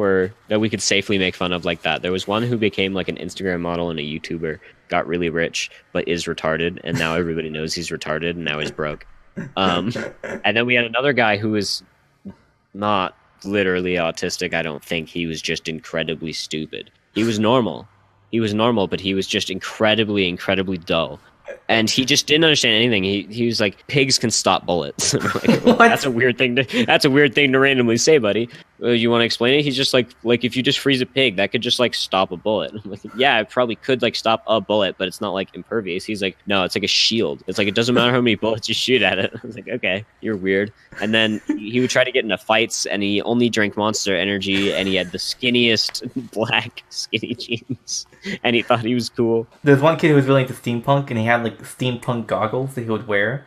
we could safely make fun of like that. There was one who became like an Instagram model and a YouTuber, got really rich, but is retarded, and now everybody knows he's retarded, and now he's broke. And then we had another guy who was not literally autistic. I don't think he was just incredibly stupid. He was normal. But he was just incredibly dull. And he just didn't understand anything. He was like, pigs can stop bullets. I'm like, well, What? that's a weird thing to randomly say, buddy. You want to explain it? He's just like if you just freeze a pig, that could just like stop a bullet. I'm like, yeah, it probably could like stop a bullet, but it's not like impervious. He's like, no, it's like a shield. It's like it doesn't matter how many bullets you shoot at it. I was like, okay, you're weird. And then he would try to get into fights, and he only drank Monster Energy, and he had the skinniest black skinny jeans, and he thought he was cool. There's one kid who was really into steampunk, and he had like steampunk goggles that he would wear.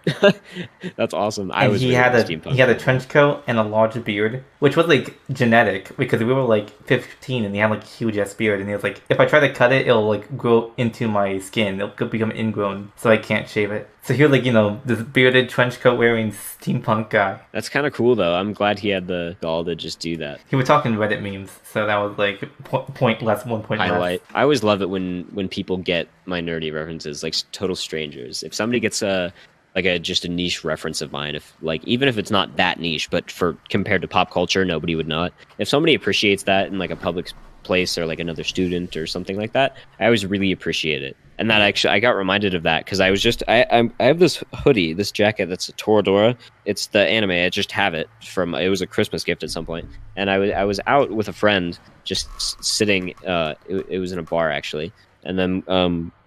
That's awesome. And was he really had into steampunk. he had a trench coat and a large beard, which was like genetic because we were like 15 and he had like a huge ass beard, and he was like, if I try to cut it, it'll like grow into my skin. It'll become ingrown, so I can't shave it. So he was like, this bearded trench coat wearing steampunk guy. That's kind of cool though. I'm glad he had the gall to just do that. He was talking Reddit memes, so that was like point less, 1 point less. Highlight. I always love it when people get my nerdy references, like total strangers. If somebody gets just a niche reference of mine, if like even if it's not that niche, but for compared to pop culture, nobody would know it. If somebody appreciates that in like a public place or like another student or something like that, I always really appreciate it. And that actually, I got reminded of that because I was just I have this hoodie, this jacket that's a Toradora. It's the anime. I just have it it was a Christmas gift at some point, and I was out with a friend just sitting. It was in a bar actually, and then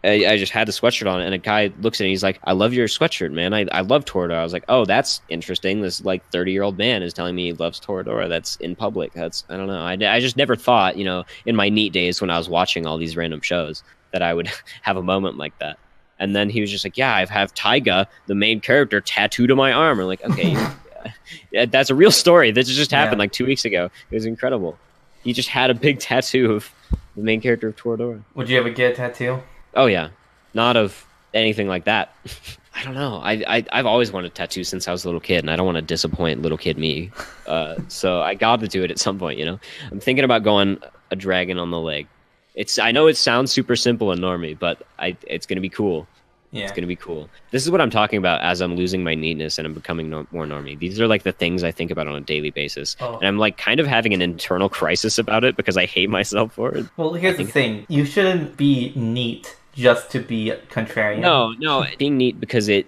I just had the sweatshirt on, and a guy looks at it and he's like, I love your sweatshirt, man. I love Toradora. I was like, oh, that's interesting. This like 30-year-old man is telling me he loves Toradora. That's in public. That's, I don't know. I just never thought, in my neat days when I was watching all these random shows that I would have a moment like that. And then he was just like, yeah, I have Taiga, the main character, tattooed on my arm. I'm like, okay, yeah, that's a real story. This just happened like 2 weeks ago. It was incredible. He just had a big tattoo of the main character of Toradora. Would you ever get a tattoo? Oh yeah, not of anything like that. I don't know. I've always wanted a tattoo since I was a little kid, and I don't want to disappoint little kid me. So I got to do it at some point. I'm thinking about going a dragon on the leg. I know it sounds super simple and normy, but it's gonna be cool. Yeah. It's gonna be cool. This is what I'm talking about as I'm losing my neatness and I'm becoming more normie. These are like the things I think about on a daily basis, and I'm like kind of having an internal crisis about it because I hate myself for it. Well, here's the thing: you shouldn't be neat just to be contrarian. No, being neat because you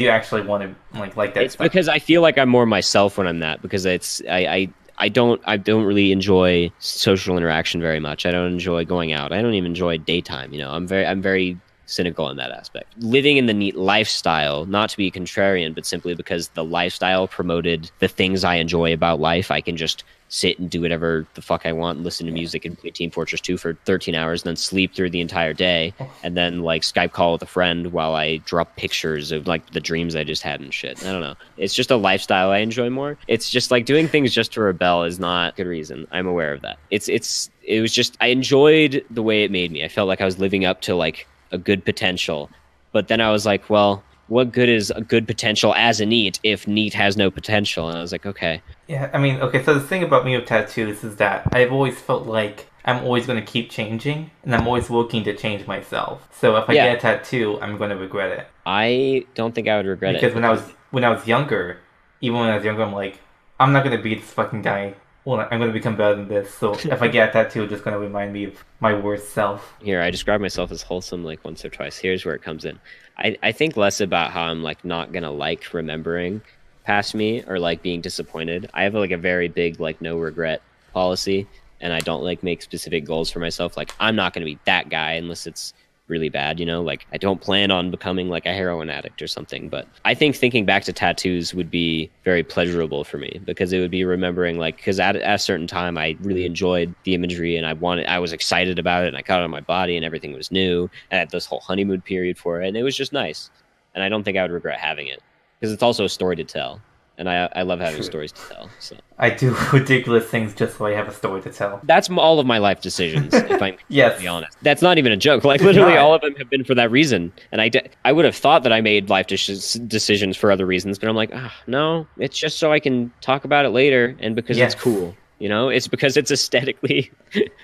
actually want to like that. It's stuff. because I feel like I'm more myself when I'm that, because I don't really enjoy social interaction very much. I don't enjoy going out. I don't even enjoy daytime. I'm very cynical in that aspect. Living in the neat lifestyle, not to be contrarian, but simply because the lifestyle promoted the things I enjoy about life. I can just sit and do whatever the fuck I want and listen to music and play Team Fortress 2 for 13 hours and then sleep through the entire day and then like Skype call with a friend while I drop pictures of like the dreams I just had and shit. I don't know. It's just a lifestyle I enjoy more. It's just like doing things just to rebel is not a good reason. I'm aware of that. It was just, I enjoyed the way it made me. I felt like I was living up to like a good potential. But then I was like, well, what good is a good potential as a NEET if NEET has no potential? And I was like, okay. Yeah, I mean, okay, so the thing about me with tattoos is that I've always felt like I'm always going to keep changing, and I'm always looking to change myself. So if I get a tattoo, I'm going to regret it. I don't think I would regret because it. Because when I was younger, even when I was younger, I'm like, I'm not going to be this fucking guy. Well, I'm going to become better than this. So if I get a tattoo, it's just going to remind me of my worst self. Here, I describe myself as wholesome like once or twice. Here's where it comes in. I think less about how I'm like not gonna like remembering past me or like being disappointed. I have like a very big like no regret policy, and I don't like make specific goals for myself. Like I'm not gonna be that guy unless it's really bad, you know? Like I don't plan on becoming like a heroin addict or something, but I think thinking back to tattoos would be very pleasurable for me because it would be remembering like, because at a certain time I really enjoyed the imagery and I was excited about it and I got it on my body and everything was new and I had this whole honeymoon period for it and it was just nice. And I don't think I would regret having it because it's also a story to tell. And I love having stories to tell. So I do ridiculous things just so I have a story to tell. That's all of my life decisions, if I'm yes. to be honest. That's not even a joke. Like literally all of them have been for that reason. And I would have thought that I made life decisions for other reasons, but I'm like, no, it's just so I can talk about it later and because it's cool. You know, it's because it's aesthetically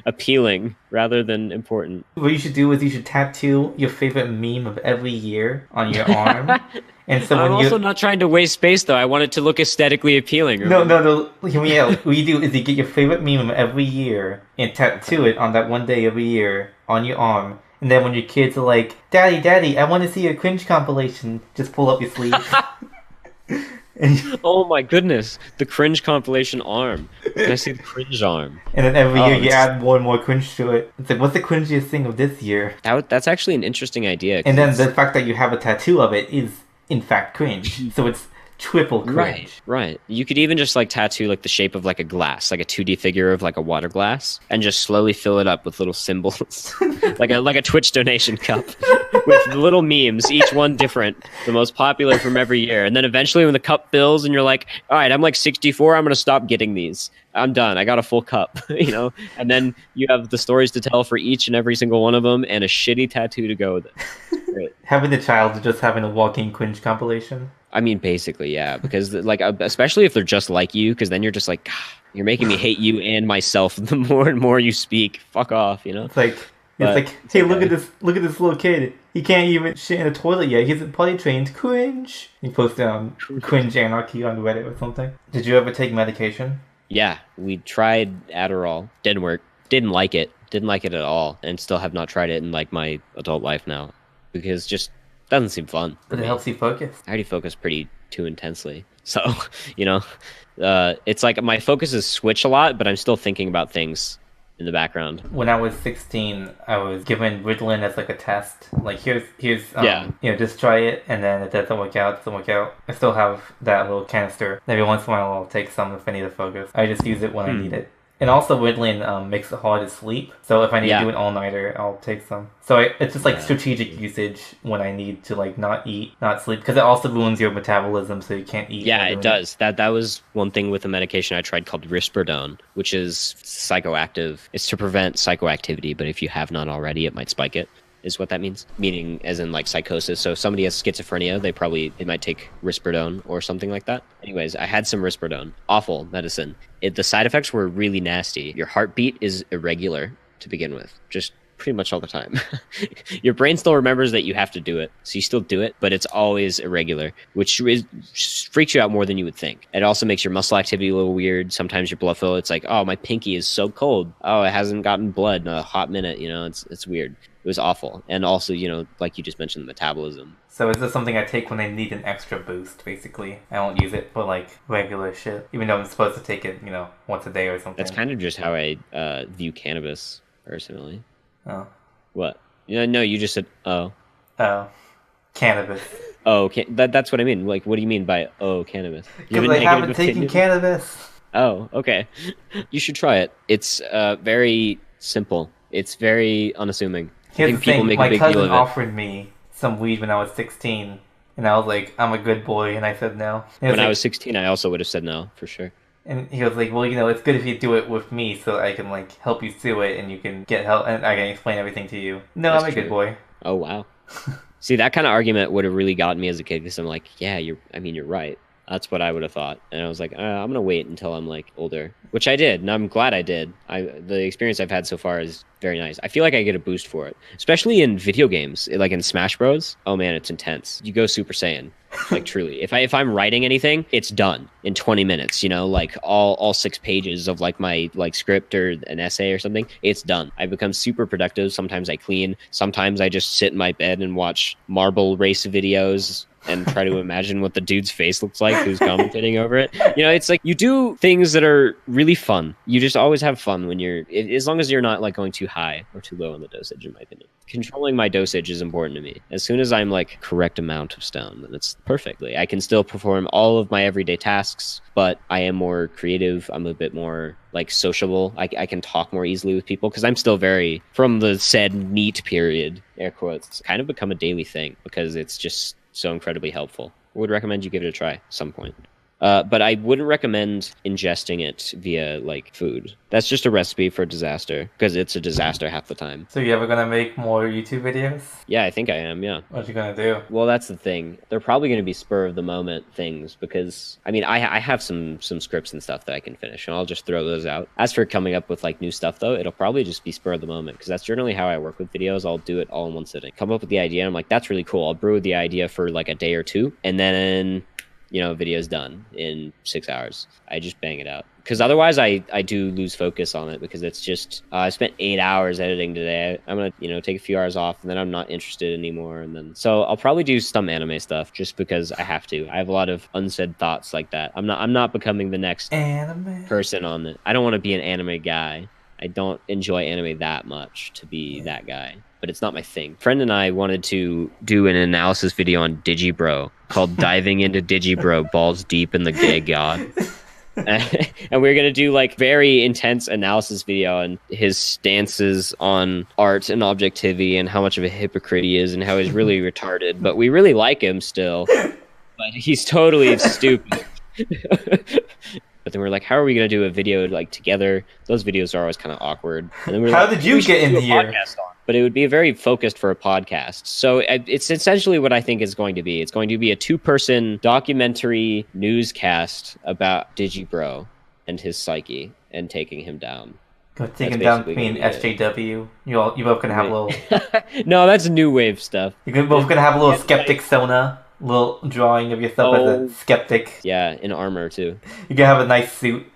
appealing rather than important. What you should do is you should tattoo your favorite meme of every year on your arm. And so I'm also not trying to waste space, though. I want it to look aesthetically appealing. No. Yeah, what you do is you get your favorite meme of every year and tattoo it on that one day every year on your arm. And then when your kids are like, Daddy, I want to see your cringe compilation, just pull up your sleeve. Oh my goodness, the cringe compilation arm. Can I see the cringe arm? And then every year you add more and more cringe to it. It's like, what's the cringiest thing of this year? That's actually an interesting idea. And then the fact that you have a tattoo of it is, in fact, cringe. So it's triple cringe. Right. You could even just like tattoo like the shape of like a glass, like a 2D figure of like a water glass, and just slowly fill it up with little symbols, like a Twitch donation cup with little memes, each one different, the most popular from every year. And then eventually, when the cup fills, and you're like, all right, I'm like 64, I'm gonna stop getting these. I'm done. I got a full cup, you know. And then you have the stories to tell for each and every single one of them, and a shitty tattoo to go with it. Right. Having the child is just having a walking cringe compilation. I mean, basically, yeah, because like, especially if they're just like you, because then you're just like, you're making me hate you and myself the more and more you speak. Fuck off, you know. It's like, hey, look at this little kid. He can't even shit in a toilet yet. He isn't potty trained. Cringe. He posted cringe anarchy on Reddit or something. Did you ever take medication? Yeah, we tried Adderall. Didn't work. Didn't like it. Didn't like it at all, and still have not tried it in like my adult life now, because just doesn't seem fun. But it helps you focus. I already focus too intensely. So, you know, it's like my focus is switch a lot, but I'm still thinking about things in the background. When I was 16, I was given Ritalin as like a test. Like here's just try it, and then it doesn't work out. I still have that little canister. Every once in a while, I'll take some if I need to focus. I just use it when I need it. And also Ritalin makes it hard to sleep. So if I need to do an all-nighter, I'll take some. So it's just like strategic usage when I need to like not eat, not sleep. Because it also ruins your metabolism, so you can't eat. Yeah, it does. That was one thing with a medication I tried called Risperdal, which is psychoactive. It's to prevent psychoactivity, but if you have none already, it might spike it. Is what that means. Meaning as in like psychosis. So if somebody has schizophrenia, they might take Risperdal or something like that. Anyways, I had some Risperdal. Awful medicine. The side effects were really nasty. Your heartbeat is irregular to begin with. Just pretty much all the time. Your brain still remembers that you have to do it, so you still do it, but it's always irregular, which freaks you out more than you would think. It also makes your muscle activity a little weird. Sometimes your blood flow, it's like, oh, my pinky is so cold. Oh, it hasn't gotten blood in a hot minute. You know, it's weird. It was awful. And also, you know, like you just mentioned, the metabolism. So is this something I take when I need an extra boost, basically? I don't use it for, like, regular shit, even though I'm supposed to take it, you know, once a day or something. That's kind of just how I view cannabis, personally. Oh. What? No, you just said, oh. Oh, cannabis. Oh, that's what I mean. Like, what do you mean by cannabis? Do you Because have a I negative haven't taken opinion? cannabis. Oh, okay. You should try it. It's very simple. It's very unassuming. I Here's the think people thing: make a my big deal cousin of it. offered me some weed when I was 16, and I was like, "I'm a good boy," and I said no. And he was When I was like, 16, I also would have said no, for sure. "Well, it's good if you do it with me, so I can like help you through it, and you can get help, and I can explain everything to you." No, That's I'm a good true. boy. Oh, wow. See, that kind of argument would have really gotten me as a kid because I'm like, yeah, you're right. That's what I would have thought. And I was like, I'm gonna wait until I'm like older, which I did, and I'm glad I did. The experience I've had so far is very nice. I feel like I get a boost for it, especially in video games, like in Smash Bros. Oh man, it's intense. You go Super Saiyan, like truly. If I'm writing anything, it's done in 20 minutes. Like all 6 pages of like my like script or an essay or something. It's done. I become super productive. Sometimes I clean. Sometimes I just sit in my bed and watch marble race videos and try to imagine what the dude's face looks like who's commentating over it. It's like you do things that are really fun. You just always have fun when as long as you're not like going too high or too low on the dosage, in my opinion. Controlling my dosage is important to me. As soon as I'm like correct amount of stone, then it's perfectly. I can still perform all of my everyday tasks, but I am more creative. I'm a bit more like sociable. I can talk more easily with people because I'm still very, from the said neat period, air quotes, it's kind of become a daily thing because it's just so incredibly helpful. I would recommend you give it a try at some point. But I wouldn't recommend ingesting it via like food. That's just a recipe for disaster because it's a disaster half the time. So you ever gonna make more YouTube videos? Yeah, I think I am. Yeah. What you gonna do? Well, that's the thing. They're probably going to be spur of the moment things because I mean I have some scripts and stuff that I can finish and I'll just throw those out. As for coming up with like new stuff though, it'll probably just be spur of the moment because that's generally how I work with videos. I'll do it all in one sitting. Come up with the idea and I'm like, that's really cool. I'll brew the idea for like a day or two and then video's done in 6 hours. I just bang it out. Because otherwise I do lose focus on it because it's just, I spent 8 hours editing today. I'm going to, take a few hours off and then I'm not interested anymore. And then, so I'll probably do some anime stuff just because I have to. I have a lot of unsaid thoughts like that. I'm not becoming the next Anime person on it. I don't want to be an anime guy. I don't enjoy anime that much to be that guy, but it's not my thing. Friend and I wanted to do an analysis video on Digibro called Diving into Digibro Balls Deep in the Gay God. And we're going to do like very intense analysis video on his stances on art and objectivity and how much of a hypocrite he is and how he's really retarded, but we really like him still, but he's totally stupid. But then we're like, how are we going to do a video like together? Those videos are always kind of awkward. And then we're How like, did you get in here? But it would be very focused for a podcast. So it's essentially what I think it's going to be. It's going to be a 2-person documentary newscast about Digibro and his psyche and taking him down. Go take him down between SJW. You both gonna have a little. No, that's new wave stuff. You're both gonna have a little skeptic Sona. Little drawing of yourself as a skeptic. Yeah, in armor too. You can have a nice suit.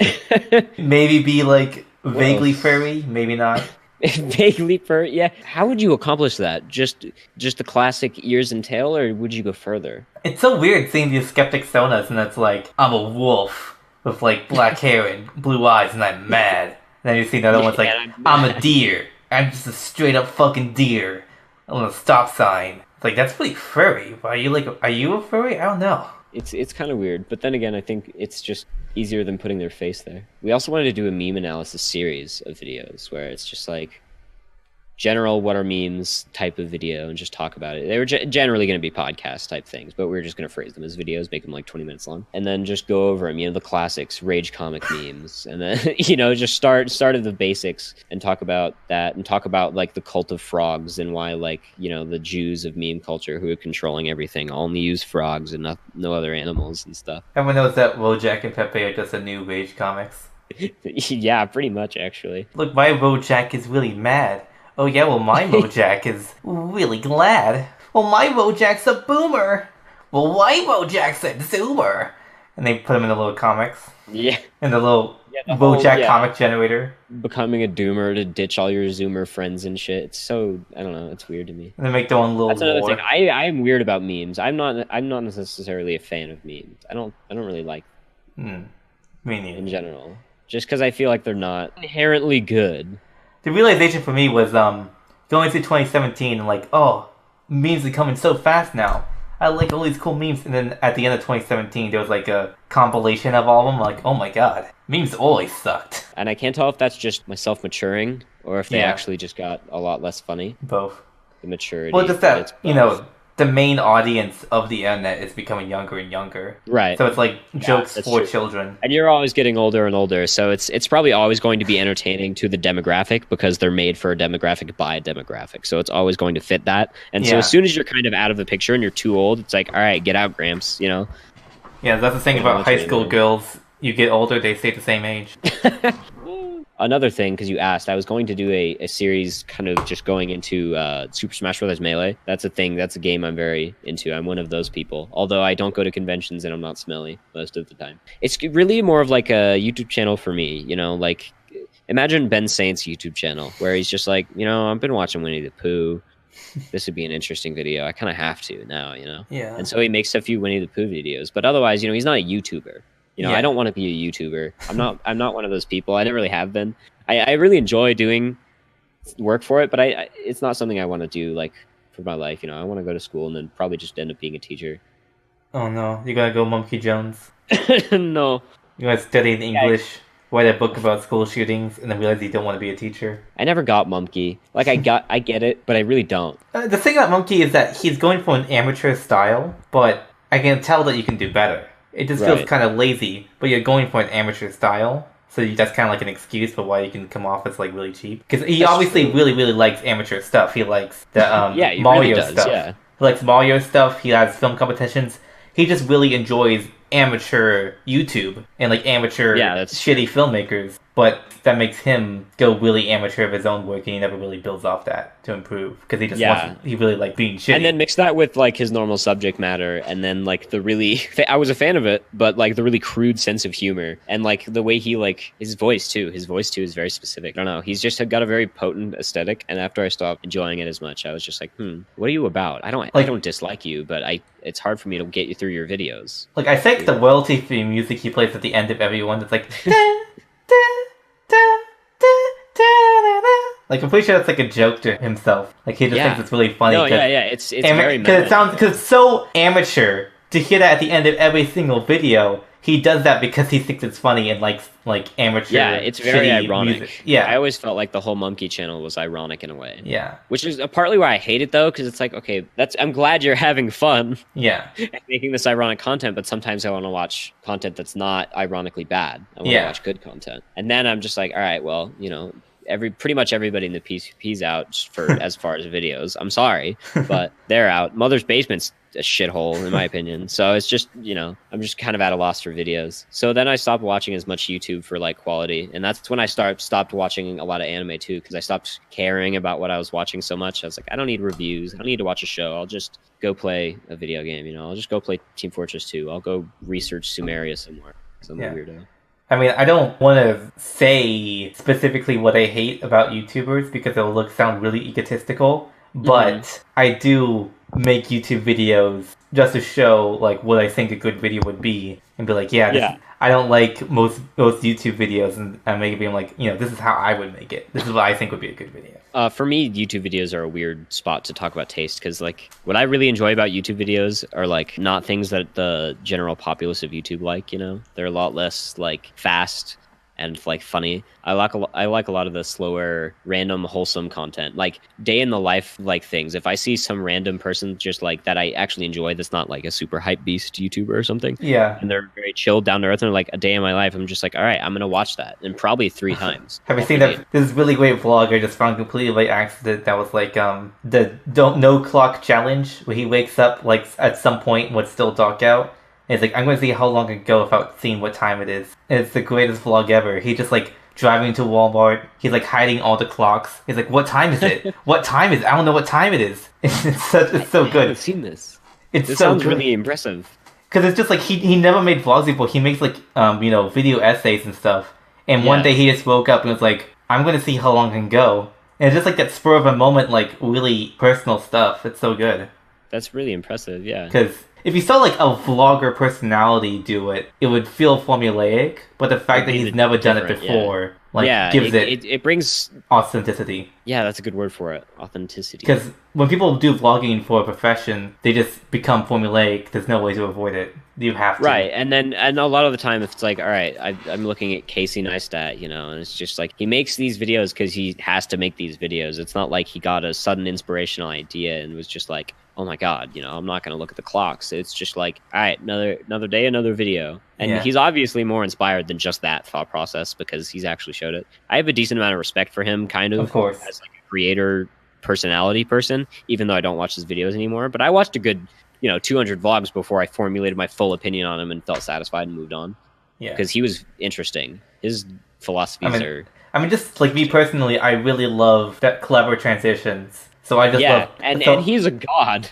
Maybe be like vaguely furry, maybe not. Vaguely furry, yeah. How would you accomplish that? Just the classic ears and tail, or would you go further? It's so weird seeing these skeptic Sonas, and it's like I'm a wolf with like black hair and blue eyes, and I'm mad. And then you see another one's like I'm a deer. I'm just a straight up fucking deer on a stop sign. Like, that's pretty furry. Are you a furry? I don't know. It's kind of weird, but then again, I think it's just easier than putting their face there. We also wanted to do a meme analysis series of videos where it's just like general what are memes type of video and just talk about it. They were generally going to be podcast type things, but we were just going to phrase them as videos, make them like 20 minutes long, and then just go over them, the classics, rage comic memes, and then just start at the basics and talk about that and talk about like the cult of frogs and why like the Jews of meme culture who are controlling everything only use frogs and no other animals and stuff. Everyone knows that Bojack and Pepe are just a new rage comics. Yeah, pretty much actually. Look, my Bojack is really mad. Oh yeah, well my Bojack is really glad. Well my Bojack's a boomer. Well why Bojack's a zoomer? And they put them in the little comics. Yeah. In the little Bojack comic generator. Becoming a doomer to ditch all your zoomer friends and shit. It's so, I don't know, it's weird to me. And they make their own little That's another lore. thing. I'm weird about memes. I'm not necessarily a fan of memes. I don't really like Me neither. in general. Just because I feel like they're not inherently good. The realization for me was going through 2017 and like, oh, memes are coming so fast now. I like all these cool memes. And then at the end of 2017, there was like a compilation of all of them. Like, oh my god, memes always sucked. And I can't tell if that's just myself maturing or if they Yeah. actually just got a lot less funny. Both. The maturity. Well, just but it's that, you both. know, the main audience of the internet is becoming younger and younger. Right. So it's like jokes that's for true. children. And you're always getting older and older, so it's probably always going to be entertaining to the demographic because they're made for a demographic by a demographic. So it's always going to fit that. And so Yeah. as soon as you're kind of out of the picture and you're too old, it's like, all right, get out, Gramps, you know? Yeah, that's the thing Yeah, about much high later. school girls. You get older, they stay the same age. Another thing, because you asked, I was going to do a series kind of just going into Super Smash Bros. Melee. That's a thing. That's a game I'm very into. I'm one of those people. Although I don't go to conventions and I'm not smelly most of the time. It's really more of like a YouTube channel for me, you know, like imagine Ben Saint's YouTube channel where he's just like, you know, I've been watching Winnie the Pooh. This would be an interesting video. I kind of have to now, you know? Yeah. And so he makes a few Winnie the Pooh videos. But otherwise, you know, he's not a YouTuber. You know, Yeah. I don't want to be a YouTuber. I'm not one of those people. I never really have been. I really enjoy doing work for it, but it's not something I want to do like for my life. You know, I want to go to school and then probably just end up being a teacher. Oh no, you gotta go Monkey Jones. No, You gotta study in English, write a book about school shootings, and then realize you don't want to be a teacher. I never got Mumkey. Like I get it, but I really don't. The thing about Monkey is that he's going for an amateur style, but I can tell that you can do better. It just feels Right. kind of lazy, but you're going for an amateur style, so that's kind of like an excuse for why you can come off as like really cheap. Because he That's obviously true. really likes amateur stuff. He likes the Yeah, he Mario really does. stuff. Yeah. He likes Mario stuff. He has film competitions. He just really enjoys amateur YouTube and like amateur Yeah, that's shitty filmmakers. But that makes him go really amateur of his own work, and he never really builds off that to improve because he just Yeah. wants. He really like being shitty. And then mix that with like his normal subject matter, and then like the really I was a fan of it, but like the really crude sense of humor and like the way he like his voice too. His voice too is very specific. I don't know. He's just got a very potent aesthetic. And after I stopped enjoying it as much, I was just like, what are you about? I don't dislike you, but it's hard for me to get you through your videos. Like I think the royalty free music he plays at the end of every one, it's like. Da, da, da, da, da, da. Like I'm pretty sure that's like a joke to himself. Like he just Yeah. thinks it's really funny. No, yeah, it's very because meta. it's so amateur to hear that at the end of every single video. He does that because he thinks it's funny and likes like amateur. Yeah, it's very shitty ironic. music. Yeah, I always felt like the whole Monkey channel was ironic in a way. yeah, Which is partly why I hate it though, because it's like, okay, I'm glad you're having fun yeah, and making this ironic content, but sometimes I want to watch content that's not ironically bad. I want to Yeah. watch good content. And then I'm just like, all right, well, you know, pretty much everybody in the PCP's out for as far as videos. I'm sorry, but they're out. Mother's Basement's a shithole in my opinion. So it's just, you know, I'm just kind of at a loss for videos. So then I stopped watching as much YouTube for like quality, and that's when I stopped watching a lot of anime too, because I stopped caring about what I was watching so much. I was like, I don't need reviews. I don't need to watch a show. I'll just go play a video game. You know, I'll just go play Team Fortress 2. I'll go research Sumeria somewhere. Some Yeah. weirdo. I mean, I don't want to say specifically what I hate about YouTubers because it'll sound really egotistical, but I do make YouTube videos just to show like what I think a good video would be, and be like, I don't like most YouTube videos, and I'm making like, you know, this is how I would make it. This is what I think would be a good video. For me, YouTube videos are a weird spot to talk about taste, because like what I really enjoy about YouTube videos are like not things that the general populace of YouTube like. You know, they're a lot less like fast and like funny. I like a lot of the slower, random, wholesome content, like day in the life like things. If I see some random person just like that I actually enjoy, that's not like a super hype beast YouTuber or something, Yeah. and they're very chilled, down to earth, and they're like a day in my life, I'm just like, all right, I'm gonna watch that, and probably 3 times. Have you seen that? This really great vlog I just found completely by accident. That was like the don't no clock challenge, where he wakes up like at some point when it's still dark out. And it's like, I'm going to see how long it go without seeing what time it is. And it's the greatest vlog ever. He just like driving to Walmart. He's like hiding all the clocks. He's like, what time is it? What time is it? I don't know what time it is. It's so I good. haven't seen this. It's This so sounds good. really impressive. Because it's just like he never made vlogs before. He makes like you know, video essays and stuff. And one Yeah. day he just woke up and was like, I'm gonna see how long I can go. And it's just like that spur of a moment, like really personal stuff. It's so good. That's really impressive. Yeah. Because if you saw like a vlogger personality do it, it would feel formulaic. But the fact It'd that be he's never done it different, before like Yeah, gives it brings. authenticity. Yeah, that's a good word for it. Authenticity. Because when people do vlogging for a profession, they just become formulaic. There's no way to avoid it. You have to. Right, and a lot of the time, if it's like, all right, I'm looking at Casey Neistat, and it's just like he makes these videos because he has to make these videos. It's not like he got a sudden inspirational idea and was just like, oh my god, I'm not gonna look at the clocks. It's just like, all right, another day, another video, and Yeah. he's obviously more inspired than just that thought process because he's actually showed it. I have a decent amount of respect for him, kind Of of course. as like a creator personality person, even though I don't watch his videos anymore. But I watched a good 200 vlogs before I formulated my full opinion on him and felt satisfied and moved on. Yeah. Because he was interesting. His philosophies are... I mean, just like me personally, I really love that clever transitions. So I just love... and he's a god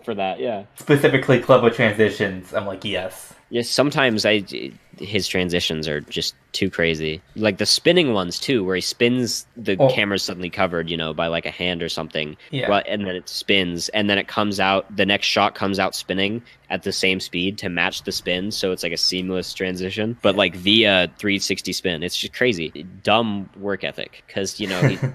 for that, yeah. Specifically clever transitions. I'm like, yes. Yes, sometimes his transitions are just too crazy. Like the spinning ones too, where he spins, the camera's suddenly covered, by like a hand or something. Yeah. Right, and then it spins, and then it comes out, the next shot comes out spinning at the same speed to match the spin, so it's like a seamless transition, but like via 360 spin. It's just crazy. Dumb work ethic, because, he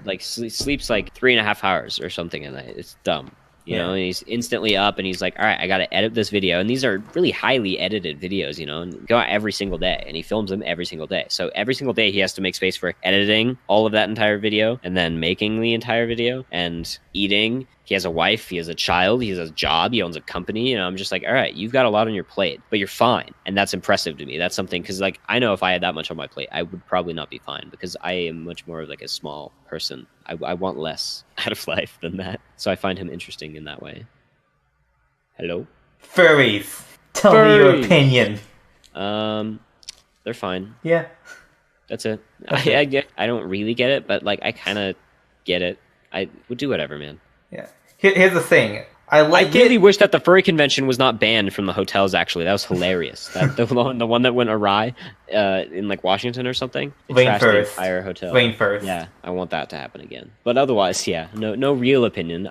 like sleeps like 3.5 hours or something a night. It's dumb. And he's instantly up and he's like, all right, I got to edit this video. And these are really highly edited videos, and go out every single day, and he films them every single day. So every single day he has to make space for editing all of that entire video and then making the entire video and eating. He has a wife, he has a child, he has a job, he owns a company, and I'm just like, all right, you've got a lot on your plate, but you're fine. And that's impressive to me. That's something, because like, I know if I had that much on my plate, I would probably not be fine, because I am much more of like a small person. I want less out of life than that. So I find him interesting in that way. Hello? Furries. Tell me your opinion. They're fine. Yeah. That's it. I don't really get it, but like, I kind of get it. I would do whatever, man. Yeah. Here's the thing. I really wish that the furry convention was not banned from the hotels. Actually, that was hilarious. The one that went awry in like Washington or something. Trashed the entire hotel. Rainforest. Yeah, I want that to happen again. But otherwise, yeah, no real opinion.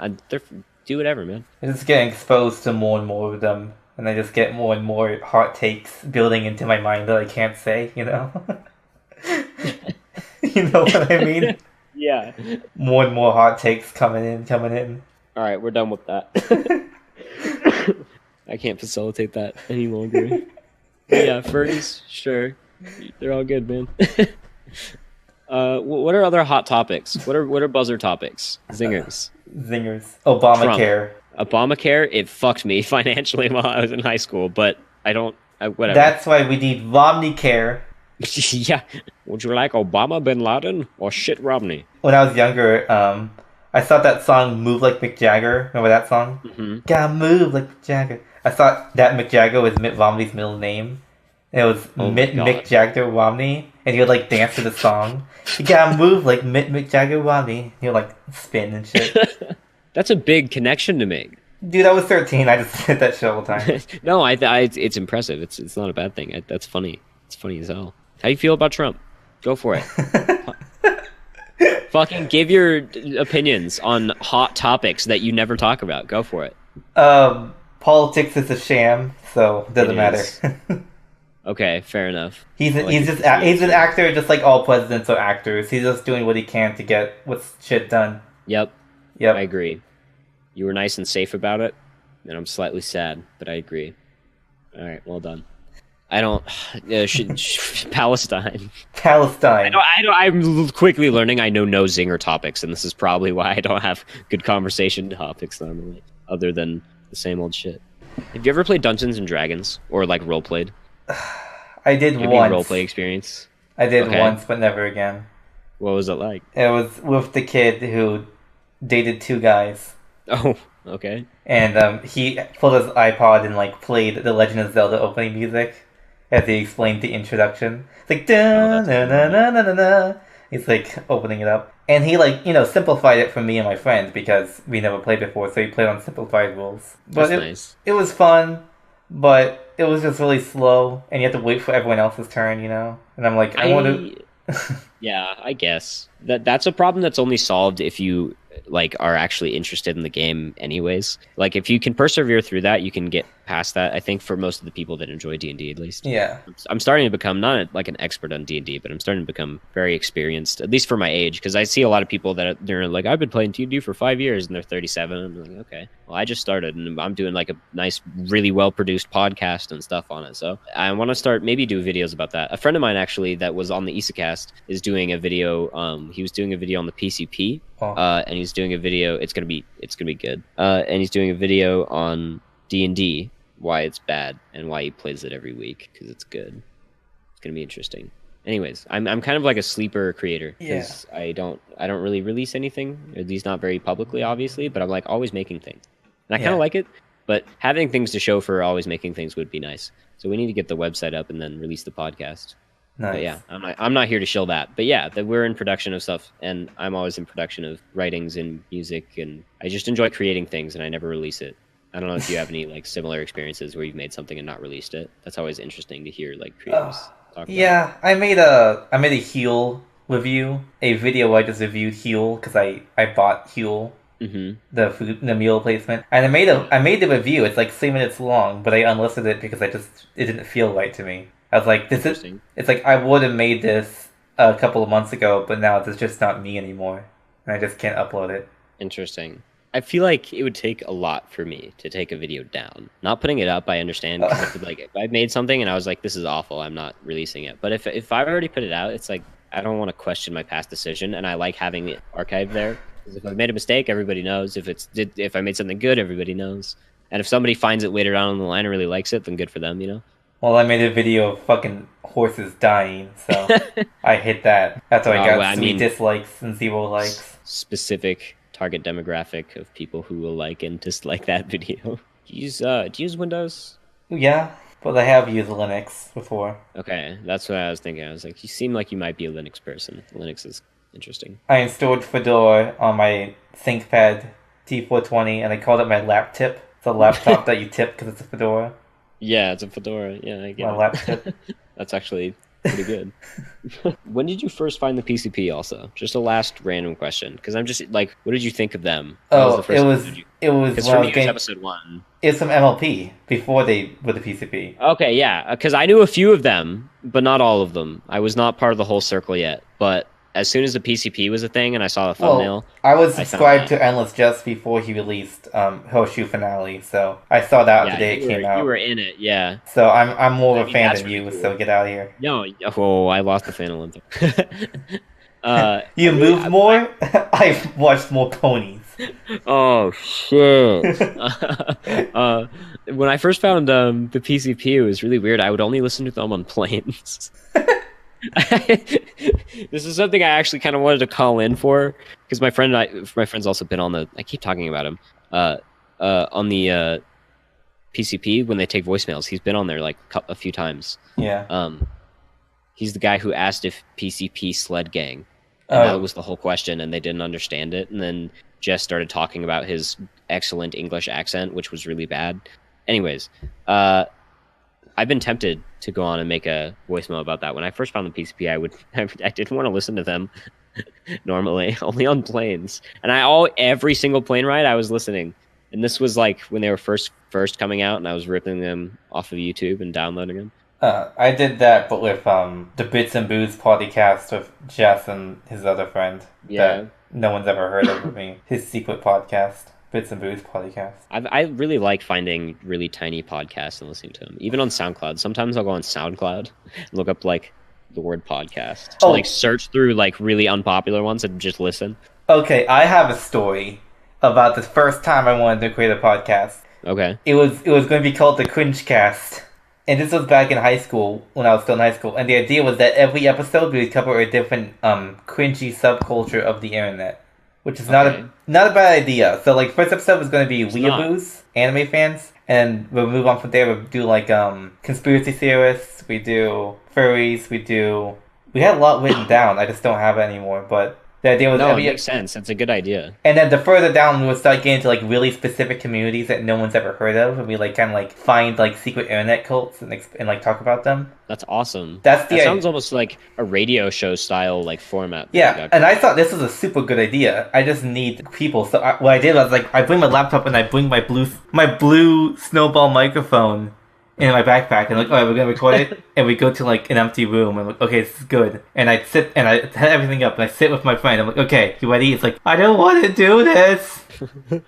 Do whatever, man. I'm just getting exposed to more and more of them, and I just get more and more hot takes building into my mind that I can't say. You know what I mean? Yeah. More and more hot takes coming in. All right, we're done with that. I can't facilitate that any longer. Yeah, furries, sure. They're all good, man. What are other hot topics? What are buzzer topics? Zingers. Obamacare. Obamacare, it fucked me financially while I was in high school, but whatever. That's why we need Romneycare. Yeah. Would you like Obama, Bin Laden, or shit Romney? When I was younger, I thought that song "Move Like Mick Jagger." Remember that song? Mm-hmm. Gotta move like Mick Jagger. I thought that Mick Jagger was Mitt Romney's middle name. It was Mick Jagger Romney, and he would like dance to the song. You gotta move like Mick Jagger Romney. He would like spin and shit. That's a big connection to make. Dude, I was 13. I just did that shit all the time. No, it's impressive. It's not a bad thing. That's funny. It's funny as hell. How do you feel about Trump? Go for it. Fucking give your opinions on hot topics that you never talk about. Go for it. Politics is a sham, so it doesn't matter. Okay, fair enough. He's an actor, just like all presidents are actors. He's just doing what he can to get what's shit done. Yep. Yep. I agree. You were nice and safe about it, and I'm slightly sad, but I agree. All right, well done. I don't. Palestine. I'm quickly learning I know no zinger topics, and this is probably why I don't have good conversation topics normally, other than the same old shit. Have you ever played Dungeons and Dragons or like role played? I did once. Any role play experience? I did once, but never again. What was it like? It was with the kid who dated two guys. Oh, okay. And he pulled his iPod and like played the Legend of Zelda opening music as he explained the introduction. It's like da na na na na na. He's like opening it up, and he like simplified it for me and my friends because we never played before, so he played on simplified rules. But nice. It was fun, but it was just really slow, and you have to wait for everyone else's turn, And I'm like, I want to. Yeah, I guess that's a problem that's only solved if you like are actually interested in the game anyways. Like if you can persevere through that, you can get past that. I think for most of the people that enjoy D&D, at least. Yeah. I'm starting to become not like an expert on D&D, but I'm starting to become very experienced, at least for my age, because I see a lot of people they're like, I've been playing D&D for 5 years, and they're 37. I'm like, okay, well, I just started, and I'm doing like a nice, really well-produced podcast and stuff on it. So I want to start maybe do videos about that. A friend of mine actually that was on the Isacast is doing a video. He was doing a video on the PCP, and he's doing a video. It's gonna be good. And he's doing a video on D&D, why it's bad and why he plays it every week because it's good. It's gonna be interesting. Anyways, I'm kind of like a sleeper creator because I don't really release anything, at least not very publicly, obviously. But I'm like always making things, and I kind of like it. But having things to show for always making things would be nice. So we need to get the website up and then release the podcast. Nice. But yeah, I'm not here to shill that. But yeah, that we're in production of stuff, and I'm always in production of writings and music, and I just enjoy creating things, and I never release it. I don't know if you have any like similar experiences where you've made something and not released it. That's always interesting to hear like creators talk about. Yeah, I made a Heal review, a video where I just reviewed Heal because I bought Heal. The meal placement, and I made the review. It's like 3 minutes long, but I unlisted it because it didn't feel right to me. I was like, it's like I would have made this a couple of months ago, but now it's just not me anymore, and I just can't upload it. Interesting. I feel like it would take a lot for me to take a video down. Not putting it up, I understand. Like if I made something and I was like, this is awful, I'm not releasing it. But if I've already put it out, it's like I don't want to question my past decision, and I like having it archived there. Because if I made a mistake, everybody knows. If I made something good, everybody knows. And if somebody finds it later down the line and really likes it, then good for them, you know? Well, I made a video of fucking horses dying, so I hit that. That's why I got 3 dislikes and 0 likes. Specific target demographic of people who will like and dislike that video. Do you use Windows? Yeah, but I have used Linux before. Okay, that's what I was thinking. I was like, you seem like you might be a Linux person. Linux is interesting. I installed Fedora on my ThinkPad T420, and I called it my lap tip. It's a laptop that you tip because it's a Fedora. Yeah, it's a Fedora. Yeah, I get my lap tip. That's actually pretty good. When did you first find the PCP also? Just a last random question, because I'm just like, what did you think of them? It was because for me, it was episode 1. It's some MLP before they were the PCP. Okay, yeah, because I knew a few of them, but not all of them. I was not part of the whole circle yet, but as soon as the PCP was a thing and I saw the thumbnail... I was subscribed to Endless just before he released Horseshoe Finale, so I saw that the day it came out. You were in it, yeah. So I'm more of a fan than you, so get out of here. No, I lost the fan Olympic. You moved more? I've watched more ponies. Oh, shit. When I first found the PCP, it was really weird. I would only listen to them on planes. This is something I actually kind of wanted to call in for because my friend's also been on I keep talking about him on the PCP when they take voicemails. He's been on there like a few times. Yeah. He's the guy who asked if PCP sled gang, and that was the whole question, and they didn't understand it. And then Jess started talking about his excellent English accent, which was really bad. Anyways, I've been tempted to go on and make a voicemail about that. When I first found the PCP, I didn't want to listen to them normally, only on planes. And every single plane ride I was listening. And this was like when they were first coming out, and I was ripping them off of YouTube and downloading them. I did that, but with the Bits and Booze podcast with Jess and his other friend. Yeah. That no one's ever heard of me. His secret podcast. Bits and Booze podcast. I really like finding really tiny podcasts and listening to them, even on SoundCloud. Sometimes I'll go on SoundCloud and look up like the word podcast to like search through like really unpopular ones and just listen. Okay, I have a story about the first time I wanted to create a podcast. Okay. It was going to be called the Cringe Cast. And this was back in high school, when I was still in high school. And the idea was that every episode we would cover a different cringy subculture of the internet. Which is not a bad idea. So, like, first episode was going to be weeaboos, anime fans, and we'll move on from there. We'll do, like, conspiracy theorists, we do furries, we had a lot written down, I just don't have it anymore, but The idea was No, it every, makes sense. That's a good idea. and then the further down we would start getting into like really specific communities that no one's ever heard of, and we like kind of like find like secret internet cults and like talk about them. That's awesome. That's the That idea. sounds almost like a radio show style like format that you Yeah, got and going. I thought this was a super good idea. I just need people. So what I did was like I bring my laptop and I bring my blue snowball microphone in my backpack and like, all right, we're gonna record it, and we go to like an empty room and like, okay, this is good. And I sit and I set everything up and I sit with my friend. I'm like, okay, you ready? It's like, I don't want to do this.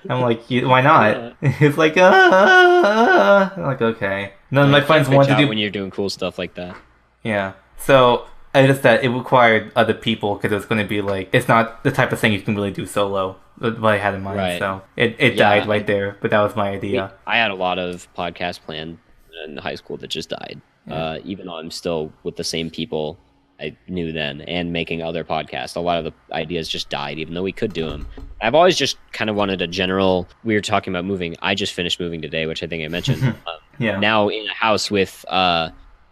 I'm like, why not? It's like, I'm like, okay. None of my friends Bitch want to out do. when you're doing cool stuff like that. Yeah. So I just that it required other people because it was going to be like it's not the type of thing you can really do solo. What I had in mind, Right. so it died right there. But that was my idea. I had a lot of podcasts planned in high school that just died. Yeah. Even though I'm still with the same people I knew then and making other podcasts, a lot of the ideas just died, even though we could do them. I've always just kind of wanted a general. We were talking about moving. I just finished moving today, which I think I mentioned. Yeah. Now in a house with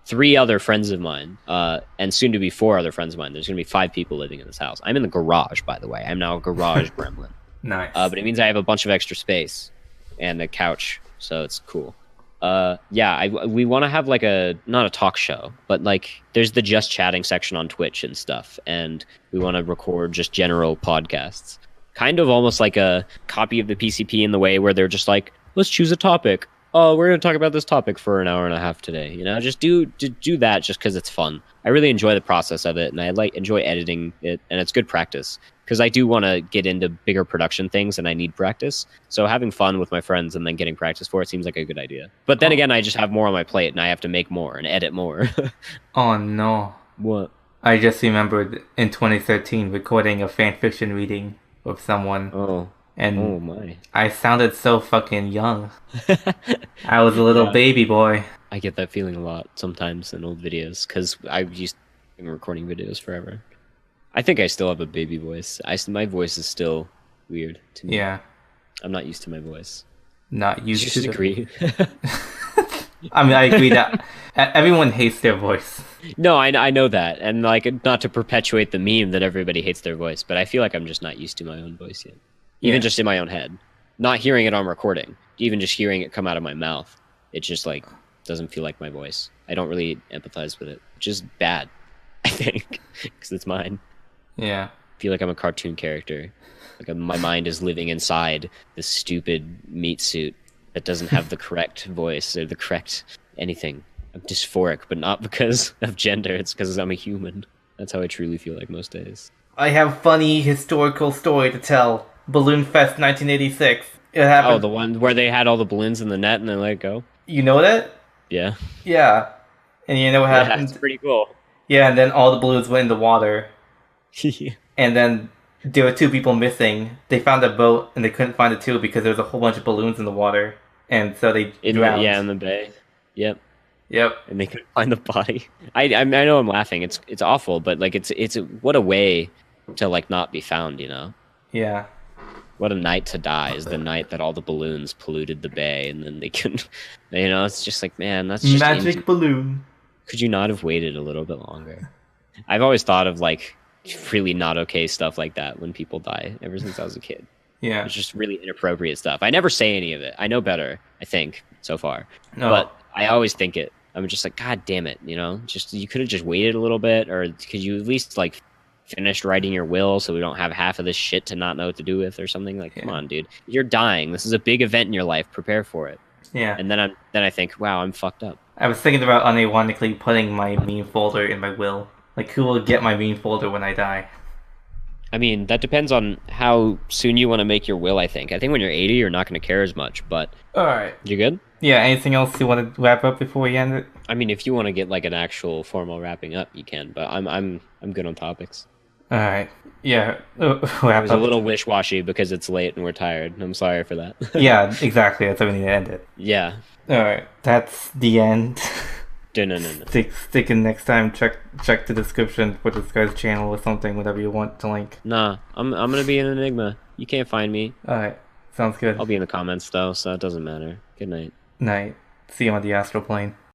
3 other friends of mine, and soon to be 4 other friends of mine. There's going to be 5 people living in this house. I'm in the garage, by the way. I'm now a garage gremlin. Nice. But it means I have a bunch of extra space and a couch, so it's cool. We want to have like not a talk show, but like there's the just chatting section on Twitch and stuff, and we want to record just general podcasts. Kind of almost like a copy of the PCP in the way where they're just like, let's choose a topic. Oh, we're going to talk about this topic for an hour and a half today. You know, just do that just because it's fun. I really enjoy the process of it, and I enjoy editing it, and it's good practice because I do want to get into bigger production things, and I need practice. So having fun with my friends and then getting practice for it seems like a good idea. But then again, I just have more on my plate, and I have to make more and edit more. Oh no! What? I just remembered in 2013 recording a fan fiction reading with someone. Oh. And Oh my. I sounded so fucking young. I was a little baby boy. I get that feeling a lot sometimes in old videos because I've been recording videos forever. I think I still have a baby voice. My voice is still weird to me. Yeah. I'm not used to my voice. Not You used should to. agree. I mean, I agree that everyone hates their voice. No, I know that, and like not to perpetuate the meme that everybody hates their voice, but I feel like I'm just not used to my own voice yet. Even Yeah. just in my own head, not hearing it on recording, even just hearing it come out of my mouth, it just like doesn't feel like my voice. I don't really empathize with it, which is bad, I think, because it's mine. Yeah. I feel like I'm a cartoon character. Like my mind is living inside this stupid meat suit that doesn't have the correct voice or the correct anything. I'm dysphoric, but not because of gender. It's because I'm a human. That's how I truly feel like most days. I have funny historical story to tell. Balloon Fest 1986. It happened. Oh, the one where they had all the balloons in the net and then let it go? You know that? Yeah. Yeah. And you know what Yeah, happened? it's pretty cool. Yeah, and then all the balloons went in the water. And then there were 2 people missing. They found a boat and they couldn't find the 2 because there was a whole bunch of balloons in the water. And so they drowned. in the bay. Yep. Yep. And they couldn't find the body. I know I'm laughing. It's awful, but like it's what a way to like not be found, you know? Yeah. What a night to die is the night that all the balloons polluted the bay and then they couldn't, you know, it's just like, man, that's just Magic balloon. Could you not have waited a little bit longer? I've always thought of like really not okay stuff like that when people die ever since I was a kid. Yeah. It's just really inappropriate stuff. I never say any of it. I know better, I think, so far. No. But I always think it. I'm just like, God damn it, you know? Just you could have just waited a little bit, or could you at least like finished writing your will so we don't have half of this shit to not know what to do with or something? Like, come on, dude. You're dying. This is a big event in your life. Prepare for it. Yeah. And then I think, wow, I'm fucked up. I was thinking about unironically putting my meme folder in my will. Like, who will get my meme folder when I die? I mean, that depends on how soon you want to make your will, I think. I think when you're 80, you're not going to care as much, but... Alright. You good? Yeah, anything else you want to wrap up before we end it? I mean, if you want to get like an actual formal wrapping up, you can, but I'm good on topics. Alright. Yeah, It wrap was up. a little wish-washy because it's late and we're tired. I'm sorry for that. Yeah, exactly. That's how we need to end it. Yeah. Alright, that's the end. No. Stick in next time. Check the description for this guy's channel or something, whatever you want to link. Nah, I'm gonna be an enigma. You can't find me. Alright, sounds good. I'll be in the comments though, so it doesn't matter. Good night. Night. See you on the astral plane.